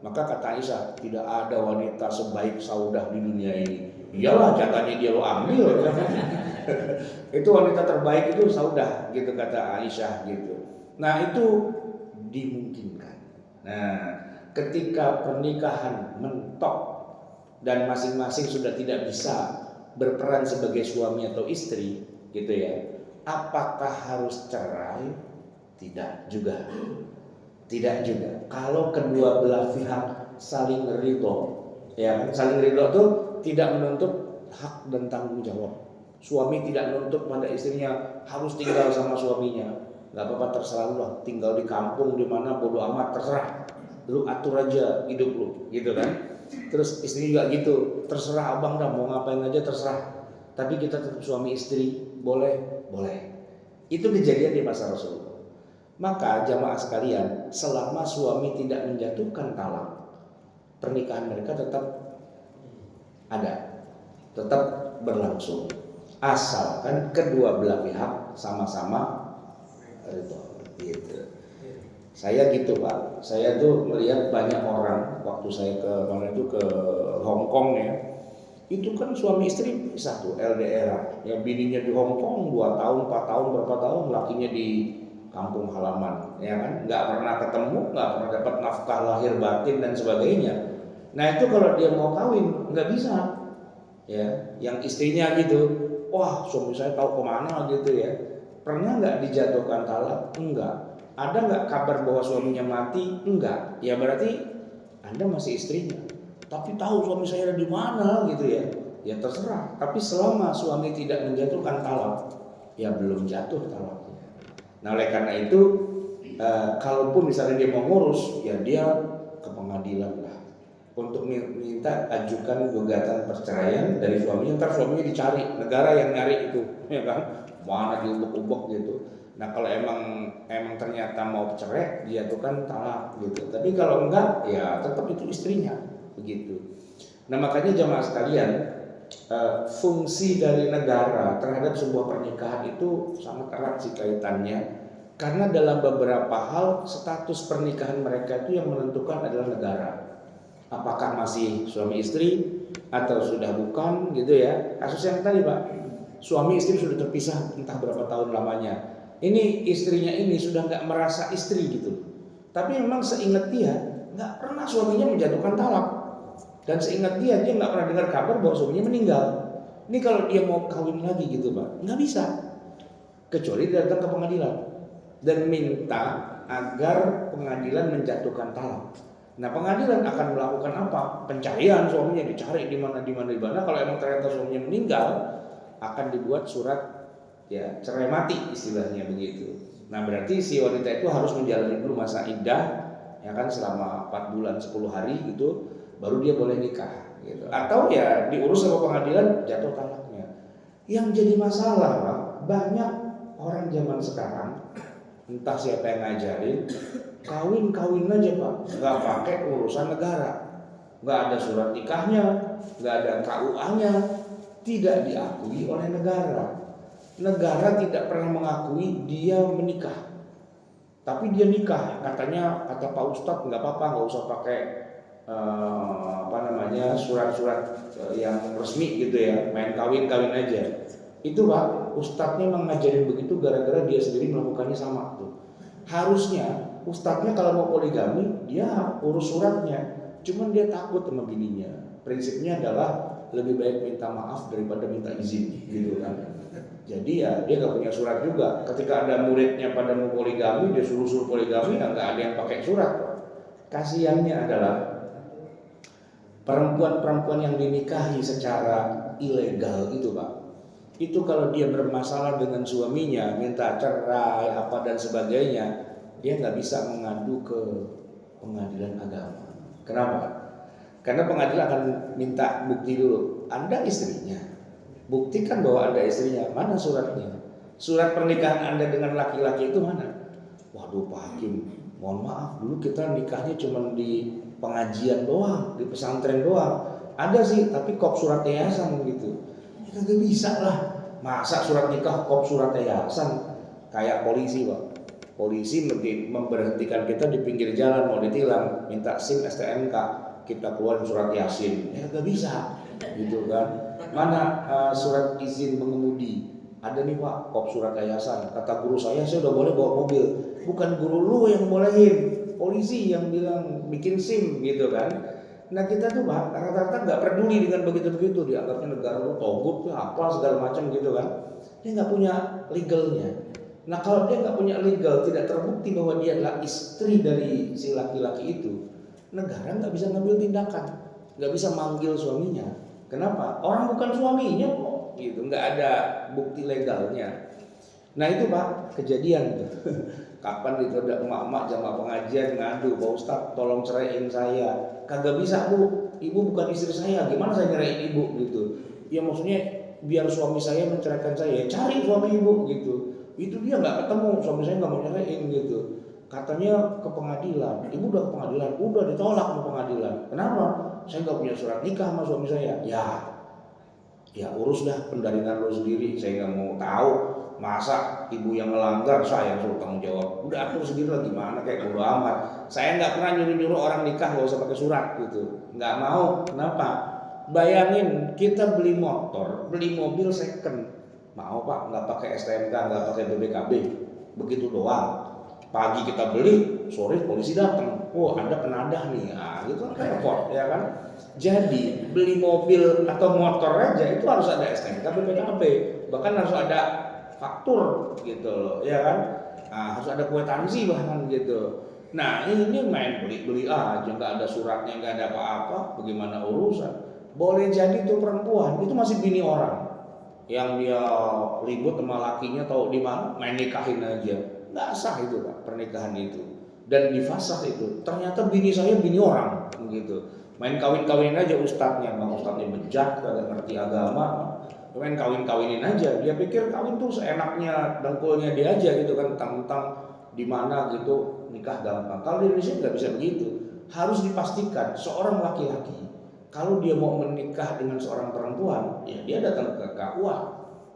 maka kata Aisyah, tidak ada wanita sebaik Saudah di dunia ini. Iyalah jatahnya dia lo ambil. Itu wanita terbaik itu Saudah gitu kata Aisyah gitu. Nah itu dimungkinkan. Nah ketika pernikahan mentok dan masing-masing sudah tidak bisa berperan sebagai suami atau istri gitu ya, apakah harus cerai? Tidak juga. Tidak juga. Kalau kedua belah pihak saling ridho, ya saling ridho tuh tidak menuntut hak dan tanggung jawab. Suami tidak menuntut pada istrinya harus tinggal sama suaminya. Gak apa-apa terserah lu lah, tinggal di kampung di mana bodo amat terserah. Lu atur aja hidup lu, gitu kan? Terus istri juga gitu, terserah abang dah mau ngapain aja terserah. Tapi kita tetap suami istri, boleh, boleh. Itu kejadian di masa Rasulullah. Maka jamaah sekalian, selama suami tidak menjatuhkan talak, pernikahan mereka tetap ada, tetap berlangsung. Asalkan kedua belah pihak sama-sama ridho. Gitu. Saya gitu Pak, saya tuh melihat banyak orang waktu saya ke Hong Kong ya, itu kan suami istri pisah tuh LDR, yang bininya di Hong Kong 2 tahun, 4 tahun, berapa tahun, lakinya di kampung halaman, ya kan, nggak pernah ketemu, nggak pernah dapat nafkah lahir batin dan sebagainya. Nah itu kalau dia mau kawin nggak bisa, ya, yang istrinya gitu, wah suami saya tahu kemana gitu ya, pernah nggak dijatuhkan talak? Enggak. Ada nggak kabar bahwa suaminya mati? Enggak. Ya berarti Anda masih istrinya. tapi tahu suami saya ada di mana gitu ya. Ya terserah. Tapi selama suami tidak menjatuhkan talak, ya belum jatuh talaknya. Nah oleh karena itu, kalaupun misalnya dia mau ngurus, ya dia ke pengadilan lah untuk minta ajukan gugatan perceraian dari suaminya. Ntar suaminya dicari, negara yang nyari itu, ya kan? Mana diubek-ubek gitu. Nah kalau emang ternyata mau cerai, dia tuh kan talak gitu. Tapi kalau enggak, ya tetap itu istrinya begitu. Nah makanya jamaah sekalian, fungsi dari negara terhadap sebuah pernikahan itu sangat erat sih kaitannya. Karena dalam beberapa hal status pernikahan mereka itu yang menentukan adalah negara. Apakah masih suami istri atau sudah bukan gitu ya. Kasus yang tadi Pak, suami istri sudah terpisah entah berapa tahun lamanya. Ini istrinya ini sudah nggak merasa istri gitu. Tapi memang seingat dia nggak pernah suaminya menjatuhkan talak. Dan seingat dia nggak pernah dengar kabar bahwa suaminya meninggal. Ini kalau dia mau kawin lagi gitu Pak, nggak bisa. Kecuali dia datang ke pengadilan dan minta agar pengadilan menjatuhkan talak. Nah pengadilan akan melakukan apa? Pencarian suaminya, dicari di mana. Kalau emang ternyata suaminya meninggal, akan dibuat surat ya cerai mati istilahnya begitu. Nah berarti si wanita itu harus menjalani dulu masa iddah ya kan selama 4 bulan 10 hari gitu, baru dia boleh nikah gitu. Atau ya diurus sama pengadilan jatuh talaknya. Yang jadi masalah Pak, banyak orang zaman sekarang entah siapa yang ngajarin, kawin aja Pak, nggak pakai urusan negara, nggak ada surat nikahnya, nggak ada KUA-nya, tidak diakui oleh negara. Negara tidak pernah mengakui dia menikah, tapi dia nikah. Kata Pak Ustadz nggak apa-apa, nggak usah pakai surat-surat yang resmi gitu ya, main kawin aja. Itu Pak, Ustadznya mengajarin begitu gara-gara dia sendiri melakukannya sama tuh. Harusnya Ustadznya kalau mau poligami dia urus suratnya, cuman dia takut sama bininya. Prinsipnya adalah lebih baik minta maaf daripada minta izin gitu kan. Jadi ya dia gak punya surat juga. Ketika ada muridnya pada mau poligami, dia suruh poligami, nggak ada yang pakai surat. Kasiannya adalah perempuan-perempuan yang dinikahi secara ilegal itu Pak. Itu kalau dia bermasalah dengan suaminya, minta cerai apa dan sebagainya, dia nggak bisa mengadu ke pengadilan agama. Kenapa? Karena pengadilan akan minta bukti dulu. Anda istrinya, buktikan bahwa Anda istrinya. Mana suratnya? Surat pernikahan Anda dengan laki-laki itu mana? Waduh Pak Hakim, mohon maaf, dulu kita nikahnya cuma di pengajian doang, di pesantren doang. Ada sih, tapi kop surat yayasan gitu. Ya kagak bisa lah. Masa surat nikah kop surat yayasan? Kayak polisi Pak. Polisi memberhentikan kita di pinggir jalan mau ditilang, minta SIM STNK, kita keluarin surat Yasin. Ya kagak bisa gitu kan. Mana surat izin mengemudi? Ada nih Pak, kop surat yayasan. Kata guru saya udah boleh bawa mobil. Bukan guru lu yang bolehin, polisi yang bilang bikin SIM gitu kan. Nah kita tuh Pak rata-rata nggak peduli dengan begitu-begitu, dianggapnya negara lu togut ya apa segala macam gitu kan. Dia nggak punya legalnya. Nah kalau dia nggak punya legal, tidak terbukti bahwa dia adalah istri dari si laki-laki itu, negara nggak bisa ngambil tindakan, nggak bisa manggil suaminya. Kenapa? Orang bukan suaminya kok, gitu, nggak ada bukti legalnya. Nah itu Pak kejadian tuh. Kapan itu ada emak-emak jamaah pengajian ngadu, Pak Ustadz tolong ceraiin saya. Kagak bisa Bu, ibu bukan istri saya, gimana saya nyeraiin ibu gitu. Ya maksudnya biar suami saya menceraikan saya, cari suami ibu gitu. Itu dia nggak ketemu, suami saya nggak mau nyeraiin gitu. Katanya ke pengadilan, ibu udah ke pengadilan, udah ditolak ke pengadilan. Kenapa? Saya nggak punya surat nikah sama suami saya. Ya urus dah pendaringan lo sendiri, saya nggak mau tahu. Masa ibu yang melanggar saya suruh tanggung jawab. Udah atur sendiri lah gimana kayak bodo amat. Saya nggak pernah nyuruh orang nikah nggak usah pakai surat gitu. Nggak mau. Kenapa? Bayangin kita beli motor, beli mobil second. Mau Pak nggak pakai STNK, nggak pakai BPKB, begitu doang. Pagi kita beli, sore polisi datang. Oh ada penadah nih, gitu kan repot ya kan. Jadi beli mobil atau motor aja itu harus ada STNK, BPKB, bahkan harus ada faktur gitu loh, ya kan? Harus ada kwitansi bahkan gitu. Nah ini main beli-beli aja, nggak ada suratnya, nggak ada apa-apa, bagaimana urusan? Boleh jadi tuh perempuan itu masih bini orang, yang dia ribut sama lakinya tahu di mana, main nikahin aja, nggak sah itu Pak pernikahan itu, dan difasah itu. Ternyata bini saya bini orang, begitu. Main kawin-kawinin aja ustadznya, bang ustadznya bejat, kagak ngerti agama, main kawin-kawinin aja. Dia pikir kawin tuh seenaknya dengkulnya dia aja gitu kan, tentang di mana gitu nikah gampang. Kalau di Indonesia nggak bisa begitu. Harus dipastikan seorang laki-laki kalau dia mau menikah dengan seorang perempuan, ya dia datang ke KUA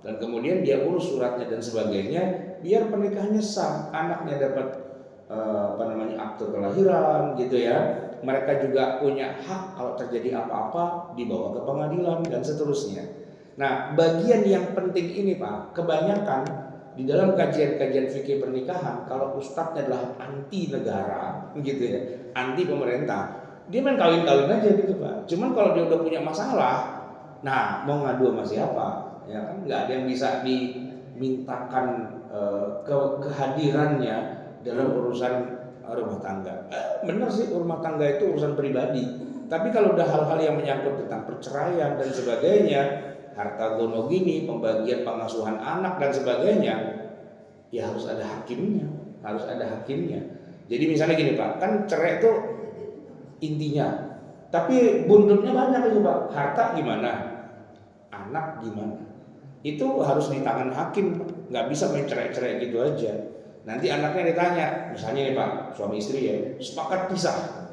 dan kemudian dia urus suratnya dan sebagainya, biar pernikahannya sah, anaknya dapat akte kelahiran gitu ya. Mereka juga punya hak kalau terjadi apa-apa dibawa ke pengadilan dan seterusnya. Nah, bagian yang penting ini Pak, kebanyakan di dalam kajian-kajian fikih pernikahan, kalau ustadznya adalah anti negara, gitu ya, anti pemerintah, dia main kawin-kawin aja gitu Pak. Cuman kalau dia udah punya masalah, nah mau ngadu sama siapa? Ya kan nggak ada yang bisa dimintakan kehadirannya dalam urusan rumah tangga. Bener sih rumah tangga itu urusan pribadi. Tapi kalau udah hal-hal yang menyangkut tentang perceraian dan sebagainya, harta gono gini, pembagian pengasuhan anak dan sebagainya, ya harus ada hakimnya, harus ada hakimnya. Jadi misalnya gini Pak, kan cerai itu intinya, tapi buntutnya banyak itu Pak. Harta gimana, anak gimana, itu harus di tangan hakim, nggak bisa main cerai-cerai gitu aja. Nanti anaknya ditanya, misalnya nih Pak, suami istri ya, sepakat pisah,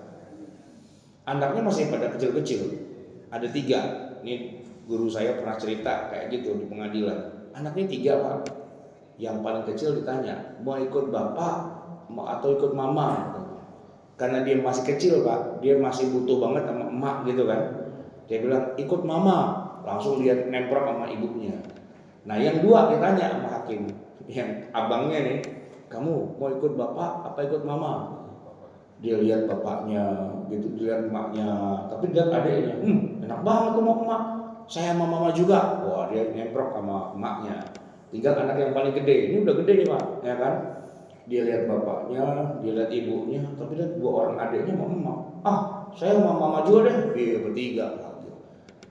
anaknya masih pada kecil-kecil, ada 3. Ini guru saya pernah cerita kayak gitu di pengadilan. Anaknya 3 Pak. Yang paling kecil ditanya, mau ikut bapak atau ikut mama? Karena dia masih kecil Pak, dia masih butuh banget sama emak gitu kan. Dia bilang ikut mama, langsung lihat nemprok sama ibunya. Nah yang 2 ditanya sama hakim, yang abangnya nih, kamu mau ikut bapak apa ikut mama? Dia lihat bapaknya gitu, dilihat emaknya, tapi lihat adiknya, enak banget tuh mau emak, saya sama mama juga. Wah dia nemprok sama emaknya. Tinggal anak yang paling gede, ini udah gede nih Pak, ya kan? Dia lihat bapaknya, dia lihat ibunya, tapi lihat 2 orang adiknya mau emak. Saya sama mama juga deh. Iya bertiga.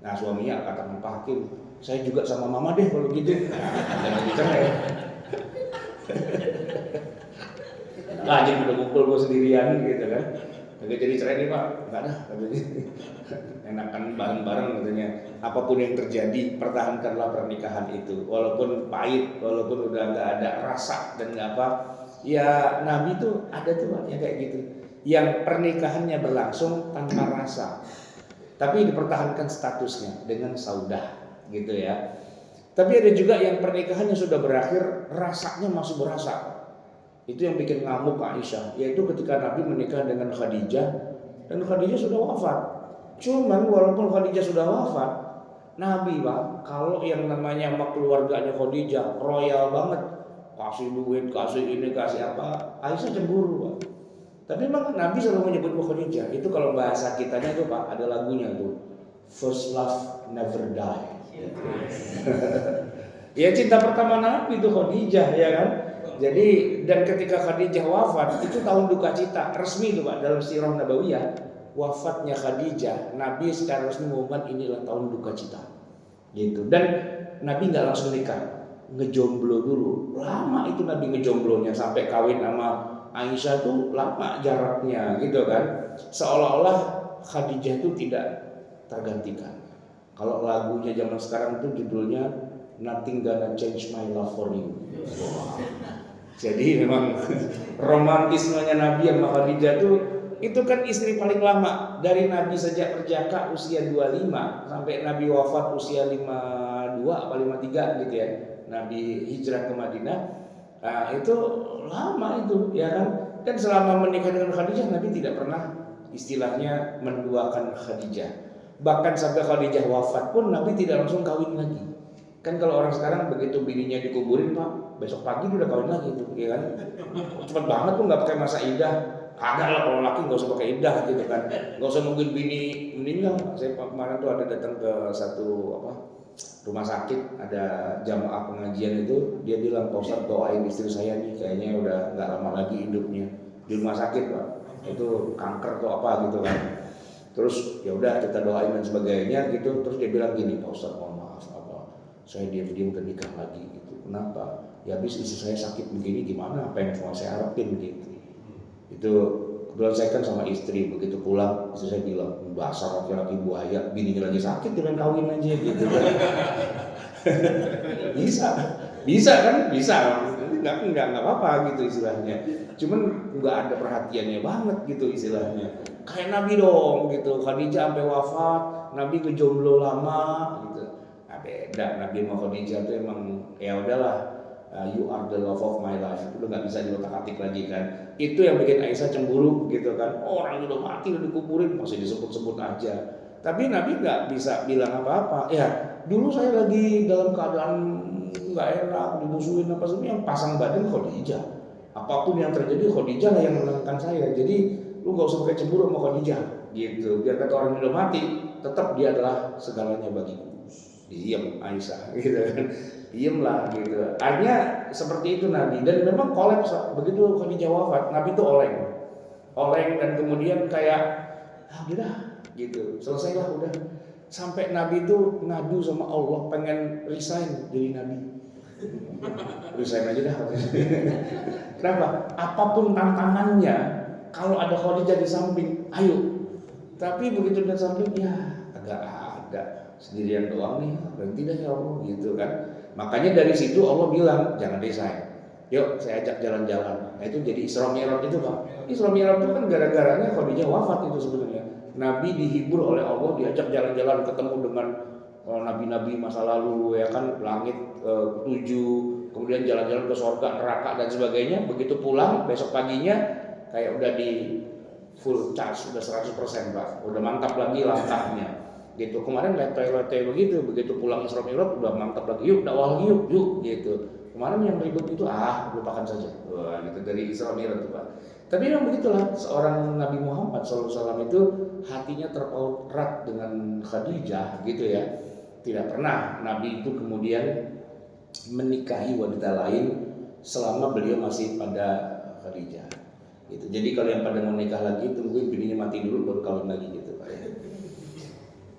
Nah suaminya kata Pak Hakim, saya juga sama mama deh kalau gitu. Jangan dicerai. Rajin udah kumpul gue sendirian gitu kan. Gak jadi cerai nih Pak, enggak dah katanya. Enakan bareng-bareng katanya. Apapun yang terjadi, pertahankanlah pernikahan itu. Walaupun pahit, walaupun udah nggak ada rasa dan nggak apa. Ya Nabi tuh ada tuh Pak yang kayak gitu. Yang pernikahannya berlangsung tanpa rasa, tapi dipertahankan statusnya dengan saudah gitu ya. Tapi ada juga yang pernikahannya sudah berakhir, rasanya masih berasa. Itu yang bikin ngamuk Aisyah, yaitu ketika Nabi menikah dengan Khadijah dan Khadijah sudah wafat. Cuman walaupun Khadijah sudah wafat, Nabi Pak, kalau yang namanya sama keluarganya Khadijah royal banget, kasih duit, kasih ini, kasih apa, Aisyah cemburu Pak. Tapi memang Nabi selalu menyebut Khadijah. Itu kalau bahasa kitanya tuh Pak, ada lagunya tuh, First Love Never Die. Ya cinta pertama Nabi itu Khadijah ya kan. Jadi dan ketika Khadijah wafat itu tahun duka cita resmi itu Pak dalam sirah nabawiyah, wafatnya Khadijah Nabi secara resmi mengumumkan inilah tahun duka cita gitu. Dan Nabi nggak langsung nikah, ngejomblo dulu. Lama itu Nabi ngejomblonya sampai kawin sama Aisyah tuh lama jaraknya gitu kan. Seolah-olah Khadijah itu tidak tergantikan. Kalau lagunya zaman sekarang itu judulnya Nothing Gonna Change My Love For You. Jadi memang romantismenya Nabi sama Khadijah itu kan istri paling lama. Dari Nabi sejak perjaka usia 25 sampai Nabi wafat usia 52 atau 53 gitu ya. Nabi hijrah ke Madinah. Nah, itu lama itu ya kan. Dan selama menikah dengan Khadijah Nabi tidak pernah istilahnya menduakan Khadijah. Bahkan sampai Khadijah wafat pun Nabi tidak langsung kawin lagi. Kan kalau orang sekarang begitu bininya dikuburin Pak, besok pagi dia udah kawin lagi tuh, ya kan? Cepet banget tuh, nggak pakai masa iddah. Kagak lah kalau laki nggak usah pakai iddah gitu kan, nggak usah nungguin bini meninggal. Saya kemarin tuh ada datang ke satu rumah sakit, ada jamaah pengajian itu, dia bilang Pak Ustadz doain istri saya nih, kayaknya udah nggak lama lagi hidupnya. di rumah sakit Pak, itu kanker atau apa gitu kan. Terus ya udah kita doain dan sebagainya gitu. Terus dia bilang gini, Pak Ustadz mohon maaf apa, saya diam-diam udah nikah lagi gitu. Kenapa? Ya habis istri saya sakit begini gimana? Apa yang mau saya harapin gitu. Itu kebetulan saya kan sama istri, begitu pulang istri saya bilang dasar laki-laki buaya, bininya lagi sakit dengan kawin aja gitu kan. bisa kan, bisa nggak apa-apa gitu istilahnya. Cuman nggak ada perhatiannya banget gitu istilahnya. Kayak Nabi dong gitu, Khadijah sampai wafat, Nabi kejomblo lama gitu. Nah beda, Nabi sama Khadijah itu emang ya udahlah, you are the love of my life, udah nggak bisa diotak-atik lagi kan. Itu yang bikin Aisyah cemburu gitu kan, orang udah mati udah dikuburin masih disebut-sebut aja. Tapi Nabi nggak bisa bilang apa-apa. Ya dulu saya lagi dalam keadaan nggak enak, dimusuhin apa semua, yang pasang badan Khadijah. Apapun yang terjadi Khadijah lah yang menenangkan saya. Jadi lu gak usah pakai cemburu sama Khadijah gitu. Biar kata orang yang udah mati, tetap dia adalah segalanya bagiku. Diam Aisyah gitu kan. Diem lah gitu. Artinya seperti itu Nabi. Dan memang kolaps begitu Khadijah wafat, Nabi itu oleng dan kemudian kayak udah gitu, selesailah udah. Sampai Nabi itu ngadu sama Allah pengen resign jadi Nabi. Resign aja dah. Kenapa? Apapun tantangannya, kalau ada Khadijah di samping, ayo. Tapi begitu di samping, ya agak ada sendirian doang nih, berhenti dah ya Allah gitu kan. Makanya dari situ Allah bilang jangan resign. Yuk saya ajak jalan-jalan. Nah itu jadi Isra Mi'raj itu Pak. Isra Mi'raj itu kan gara-garanya Khadijah wafat itu sebenarnya. Nabi dihibur oleh Allah, diajak jalan-jalan ketemu dengan nabi-nabi masa lalu ya kan, langit 7, kemudian jalan-jalan ke surga, neraka dan sebagainya. Begitu pulang besok paginya kayak udah di full charge, udah 100% Pak, udah mantap lagi langkahnya gitu. Kemarin letoy-letoy begitu pulang Isra Mi'raj udah mantap lagi, yuk dakwah lagi yuk gitu. Kemarin yang ribut itu lupakan saja. Wah, gitu dari Isra Mi'raj itu Pak. Tapi memang begitulah seorang Nabi Muhammad SAW itu hatinya terpaut erat dengan Khadijah gitu ya. Tidak pernah Nabi itu kemudian menikahi wanita lain selama beliau masih pada Khadijah. Gitu. Jadi kalau yang pada mau nikah lagi tungguin bininya mati dulu baru kawin lagi gitu Pak ya.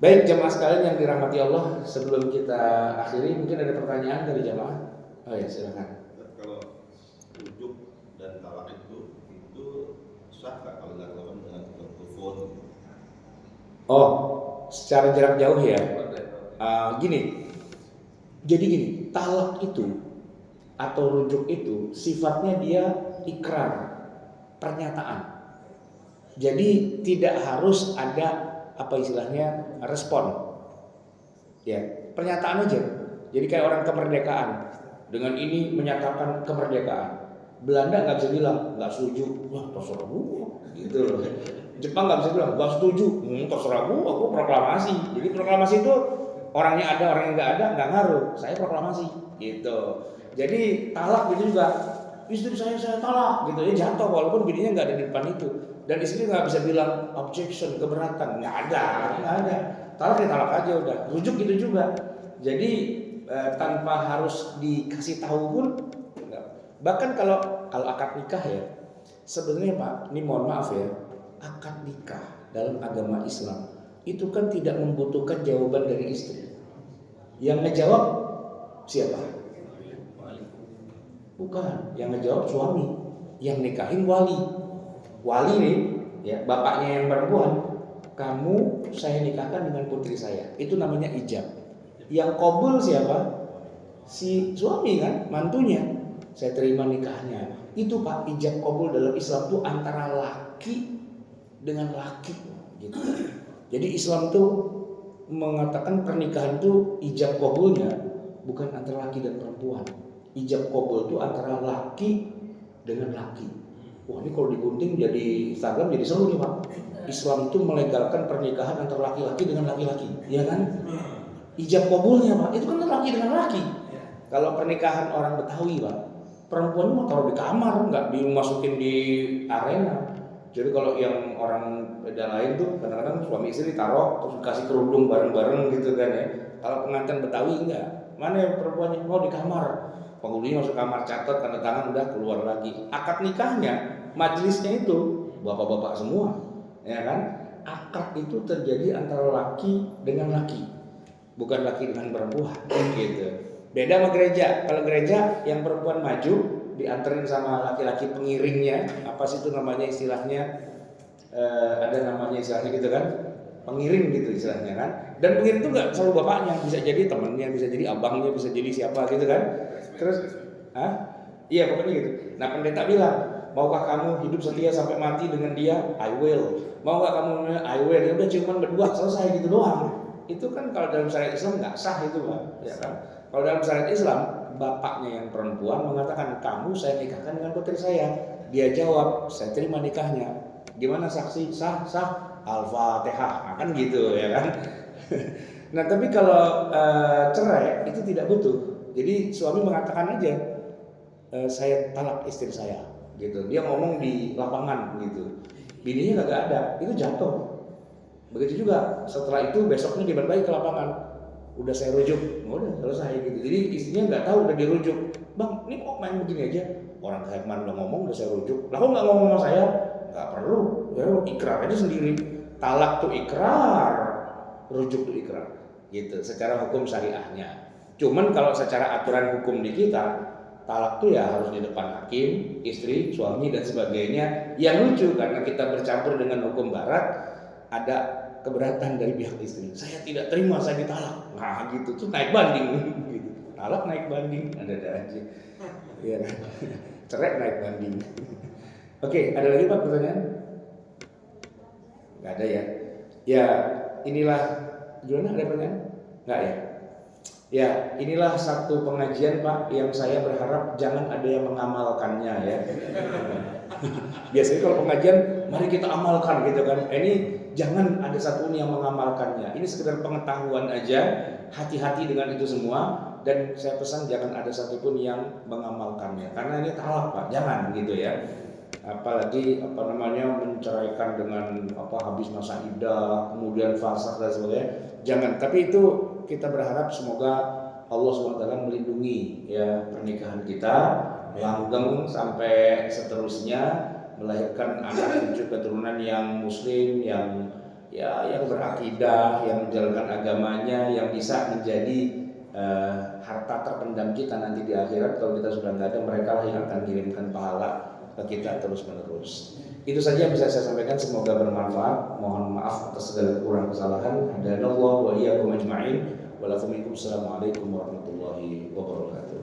Baik jamaah sekalian yang dirahmati Allah, sebelum kita akhiri mungkin ada pertanyaan dari jamaah. Oh ya silakan. Kalau rujuk dan talak itu sah nggak kalau dilakukan dengan telepon? Oh, secara jarak jauh ya. Gini, jadi gini, talak itu atau rujuk itu sifatnya dia ikrar, pernyataan. Jadi tidak harus ada apa istilahnya respon, ya pernyataan aja. Jadi kayak orang kemerdekaan, dengan ini menyatakan kemerdekaan. Belanda nggak bisa bilang nggak setuju, wah terserah gua, gitu loh. Jepang nggak bisa bilang nggak setuju, terserah gua proklamasi. Jadi proklamasi itu orangnya ada, orangnya nggak ada, nggak ngaruh. Saya proklamasi, gitu. Jadi talak gitu juga, istri saya talak, gitu ya jatuh walaupun bininya nggak ada di depan itu. Dan istri nggak bisa bilang objection, keberatan, nggak ada. Talak ya talak aja udah. Rujuk gitu juga. Jadi tanpa harus dikasih tahu pun. Bahkan kalau akad nikah ya, sebenarnya Pak, ini mohon maaf ya, akad nikah dalam agama Islam itu kan tidak membutuhkan jawaban dari istri. Yang ngejawab siapa? Bukan, yang ngejawab suami, yang nikahin wali. Wali nih, ya bapaknya yang perempuan, kamu saya nikahkan dengan putri saya. Itu namanya ijab. Yang qabul siapa? Si suami kan, mantunya. Saya terima nikahnya. Itu Pak, ijab qabul dalam Islam itu antara laki dengan laki gitu. Jadi Islam tuh mengatakan pernikahan itu ijab qabulnya bukan antara laki dan perempuan. Ijab qabul itu antara laki dengan laki. Wah, ini kalau digunting jadi Instagram jadi seru nih Pak. Islam itu melegalkan pernikahan antara laki-laki dengan laki-laki, ya kan? Ijab qabulnya Pak, itu kan laki dengan laki. Kalau pernikahan orang Betawi Pak, perempuan mah taruh di kamar, nggak dimasukin di arena. Jadi kalau yang orang beda lain tuh kadang-kadang suami istri taruh terus kasih kerudung bareng-bareng gitu kan ya. Kalau pengantin Betawi enggak. Mana yang perempuannya mau di kamar. Penghulunya masuk kamar, catat tanda tangan udah keluar lagi. Akad nikahnya majelisnya itu bapak-bapak semua, ya kan? Akad itu terjadi antara laki dengan laki, bukan laki dengan perempuan, gitu. Beda sama gereja. Kalau gereja yang perempuan maju dianterin sama laki-laki pengiringnya, apa sih itu namanya istilahnya? Ada namanya istilahnya gitu kan? Pengiring gitu istilahnya kan. Dan pengiring itu nggak selalu bapaknya, bisa jadi temannya, bisa jadi abangnya, bisa jadi siapa gitu kan. Terus, iya pokoknya gitu. Nah pendeta bilang, maukah kamu hidup setia sampai mati dengan dia? I will. Maukah kamu? I will. Ya udah ciuman berdua selesai gitu doang. Itu kan kalau dalam syariat Islam nggak sah itu Pak, ya kan? Kalau dalam syariat Islam, bapaknya yang perempuan mengatakan kamu saya nikahkan dengan putri saya. Dia jawab, saya terima nikahnya. Gimana saksi? Sah, sah. Al-Fatihah, kan gitu ya kan. Nah tapi kalau cerai itu tidak butuh. Jadi suami mengatakan aja, saya talak istri saya, gitu. Dia ngomong di lapangan gitu. Bininya kagak ada, itu jatuh. Begitu juga setelah itu besoknya dia balik ke lapangan. Udah saya rujuk, udah selesai gitu. Jadi istrinya nggak tahu udah dirujuk. Bang, ini kok main begini aja? Orang kayak mana udah ngomong udah saya rujuk. Lah kok nggak ngomong sama saya? Nggak perlu, ya ikrar aja sendiri. Talak tuh ikrar, rujuk tuh ikrar, gitu. Secara hukum syariahnya. Cuman kalau secara aturan hukum di kita, talak tuh ya harus di depan hakim, istri, suami dan sebagainya. Yang lucu karena kita bercampur dengan hukum barat, ada keberatan dari pihak istri. Saya tidak terima, saya ditalak. Nah gitu tuh naik banding. Gitu. Talak naik banding, ada aja. Iya kan? Cerai naik banding. Oke, ada lagi Pak pertanyaan? Nggak ada ya? Ya inilah, gimana ada pertanyaan? Nggak ya? Ya inilah satu pengajian Pak yang saya berharap jangan ada yang mengamalkannya ya. Biasanya kalau pengajian mari kita amalkan gitu kan. Ini jangan ada satupun yang mengamalkannya. Ini sekedar pengetahuan aja. Hati-hati dengan itu semua. Dan saya pesan jangan ada satupun yang mengamalkannya. Karena ini talak Pak, jangan gitu ya. Apalagi menceraikan dengan habis masa iddah, kemudian fasakh dan sebagainya. Jangan. Tapi itu kita berharap semoga Allah SWT melindungi ya pernikahan kita, langgeng sampai seterusnya, melahirkan anak cucu keturunan yang muslim, yang berakidah, yang menjalankan agamanya, yang bisa menjadi harta terpendam kita nanti di akhirat. Kalau kita sudah nggak ada, mereka lah yang akan kirimkan pahala ke kita terus menerus. Itu saja yang bisa saya sampaikan, semoga bermanfaat. Mohon maaf atas segala kekurangan kesalahan. Hadanallahu wa iyyakum ajma'in. Wassalamualaikum warahmatullahi wabarakatuh.